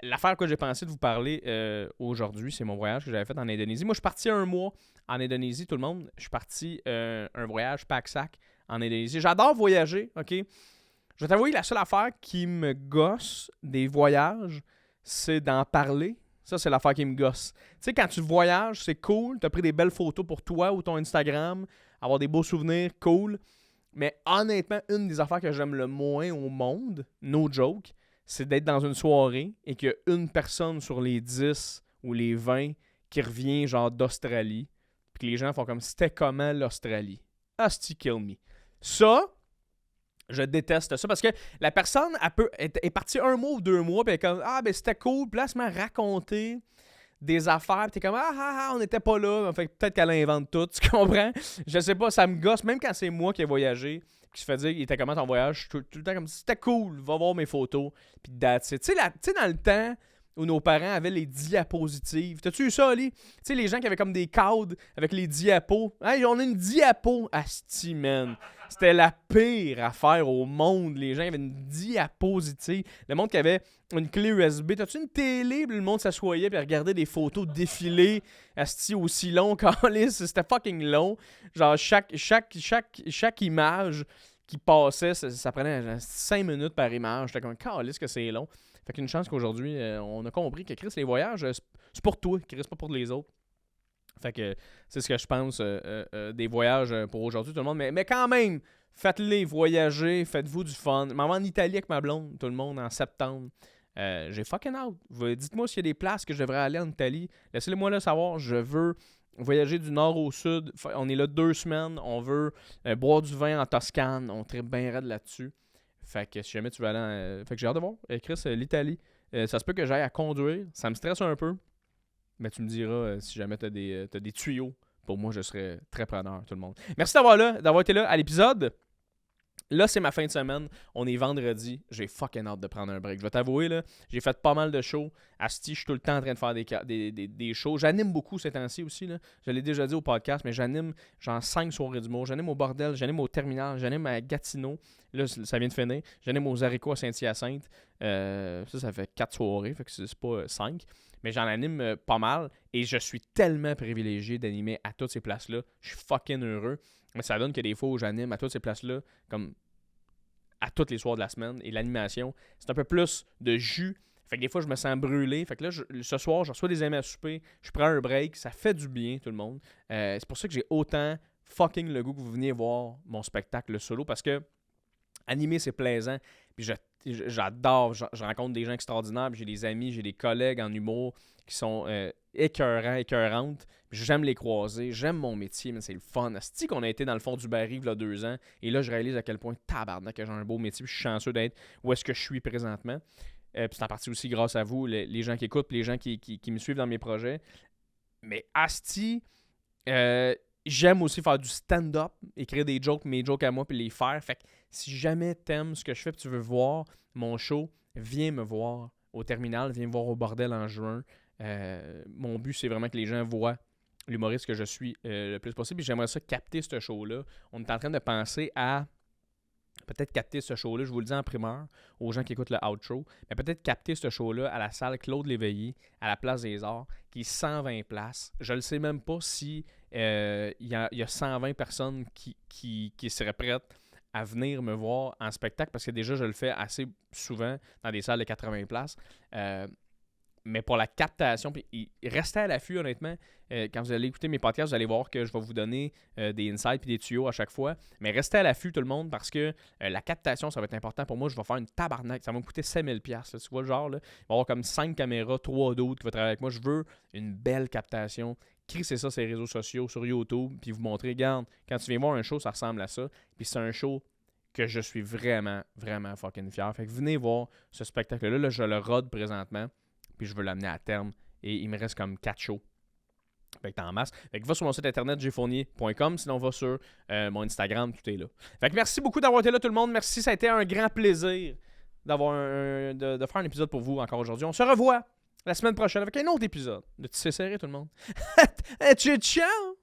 L'affaire que j'ai pensé de vous parler aujourd'hui, c'est mon voyage que j'avais fait en Indonésie. Moi, je suis parti 1 mois en Indonésie, tout le monde. Je suis parti un voyage pack-sac en Indonésie. J'adore voyager, OK? Je vais t'avouer que la seule affaire qui me gosse des voyages, c'est d'en parler. Ça, c'est l'affaire qui me gosse. Tu sais, quand tu voyages, c'est cool. Tu as pris des belles photos pour toi ou ton Instagram. avoir des beaux souvenirs, cool. Mais honnêtement, une des affaires que j'aime le moins au monde, no joke, c'est d'être dans une soirée et qu'il y a une personne sur les 10 ou les 20 qui revient genre d'Australie, puis que les gens font comme c'était comment l'Australie? Asti kill me. Ça, je déteste ça parce que la personne est partie 1 mois ou 2 mois, puis elle est comme ah ben c'était cool, puis là elle se met à raconter des affaires, pis t'es comme on n'était pas là, fait que peut-être qu'elle invente tout, tu comprends? Je sais pas, ça me gosse, même quand c'est moi qui ai voyagé, qui se fait dire il était comment ton voyage, tout le temps comme c'était cool, va voir mes photos, pis that's it. Tu sais, dans le temps où nos parents avaient les diapositives, t'as-tu eu ça, Ali? Tu sais, les gens qui avaient comme des cadres avec les diapos. Hey, on a une diapo, asti, man. C'était la pire affaire au monde. Les gens avaient une diapositive. Le monde qui avait une clé USB. T'as-tu une télé? Puis le monde s'assoyait et regardait des photos défiler. Asti, aussi long c'était fucking long. Genre, chaque image qui passait, ça prenait genre, 5 minutes par image. J'étais comme, calisse que c'est long. Fait qu'une chance qu'aujourd'hui, on a compris que Chris, les voyages, c'est pour toi, Chris, pas pour les autres. Fait que c'est ce que je pense des voyages pour aujourd'hui, tout le monde. Mais quand même, faites-les voyager, faites-vous du fun. Je m'en vais en Italie avec ma blonde, tout le monde, en septembre. J'ai fucking out. Dites-moi s'il y a des places que je devrais aller en Italie. Laissez-le-moi là savoir. Je veux voyager du nord au sud. On est là 2 semaines. On veut boire du vin en Toscane. On tripe bien raide là-dessus. Fait que si jamais tu veux aller fait que j'ai hâte de voir. Chris, l'Italie. Ça se peut que j'aille à conduire. Ça me stresse un peu. Mais tu me diras si jamais t'as des tuyaux. Pour moi, je serais très preneur, tout le monde. Merci d'avoir été là à l'épisode. Là, c'est ma fin de semaine. On est vendredi. J'ai fucking hâte de prendre un break. Je vais t'avouer, là, j'ai fait pas mal de shows. Asti, je suis tout le temps en train de faire des shows. J'anime beaucoup ces temps-ci aussi. Là. Je l'ai déjà dit au podcast, mais j'anime genre 5 soirées d'humour. J'anime au Bordel, j'anime au Terminal, j'anime à Gatineau. Là, ça vient de finir. J'anime aux haricots à Saint-Hyacinthe. Ça fait 4 soirées, fait que c'est pas 5. Mais j'en anime pas mal. Et je suis tellement privilégié d'animer à toutes ces places-là. Je suis fucking heureux. Mais ça donne que des fois où j'anime à toutes ces places-là, comme à tous les soirs de la semaine, et l'animation, c'est un peu plus de jus. Fait que des fois, je me sens brûlé. Fait que là, ce soir, je reçois des amis à souper, je prends un break, ça fait du bien, tout le monde. C'est pour ça que j'ai autant fucking le goût que vous veniez voir mon spectacle solo, parce que animer, c'est plaisant. Puis j'adore, je rencontre des gens extraordinaires, puis j'ai des amis, j'ai des collègues en humour qui sont écœurantes. J'aime les croiser, j'aime mon métier, mais c'est le fun. C'est-tu qu'on a été dans le fond du baril il y a 2 ans, et là, je réalise à quel point tabarnak que j'ai un beau métier, puis je suis chanceux d'être où est-ce que je suis présentement. Puis c'est en partie aussi grâce à vous, les gens qui écoutent, puis les gens qui me suivent dans mes projets. Mais asti, j'aime aussi faire du stand-up, écrire des jokes, mes jokes à moi, puis les faire. Fait que si jamais t'aimes ce que je fais, puis tu veux voir mon show, viens me voir au Terminal, viens me voir au Bordel en juin. Mon but, c'est vraiment que les gens voient l'humoriste que je suis le plus possible. Et j'aimerais ça capter ce show-là. On est en train de penser à peut-être capter ce show-là, je vous le dis en primeur, aux gens qui écoutent le outro, mais peut-être capter ce show-là à la salle Claude Léveillé, à la Place des Arts, qui est 120 places. Je ne sais même pas si il y a 120 personnes qui seraient prêtes à venir me voir en spectacle, parce que déjà, je le fais assez souvent dans des salles de 80 places. Mais pour la captation, puis restez à l'affût, honnêtement. Quand vous allez écouter mes podcasts, vous allez voir que je vais vous donner des insights et des tuyaux à chaque fois. Mais restez à l'affût, tout le monde, parce que la captation, ça va être important pour moi. Je vais faire une tabarnak. Ça va me coûter 5000$. Tu vois le genre, là? Il va y avoir comme 5 caméras, 3 d'autres qui vont travailler avec moi. Je veux une belle captation. Crissez ça sur les réseaux sociaux, sur YouTube, puis vous montrer, regarde, quand tu viens voir un show, ça ressemble à ça. Puis c'est un show que je suis vraiment, vraiment fucking fier. Fait que venez voir ce spectacle-là. Là, je le rode présentement. Puis je veux l'amener à terme. Et il me reste comme 4 shows. Fait que t'es en masse. Fait que va sur mon site internet jfournier.com. Sinon, va sur mon Instagram. Tout est là. Fait que merci beaucoup d'avoir été là, tout le monde. Merci. Ça a été un grand plaisir de faire un épisode pour vous encore aujourd'hui. On se revoit la semaine prochaine avec un autre épisode de Tissé Serré, tout le monde. Ciao!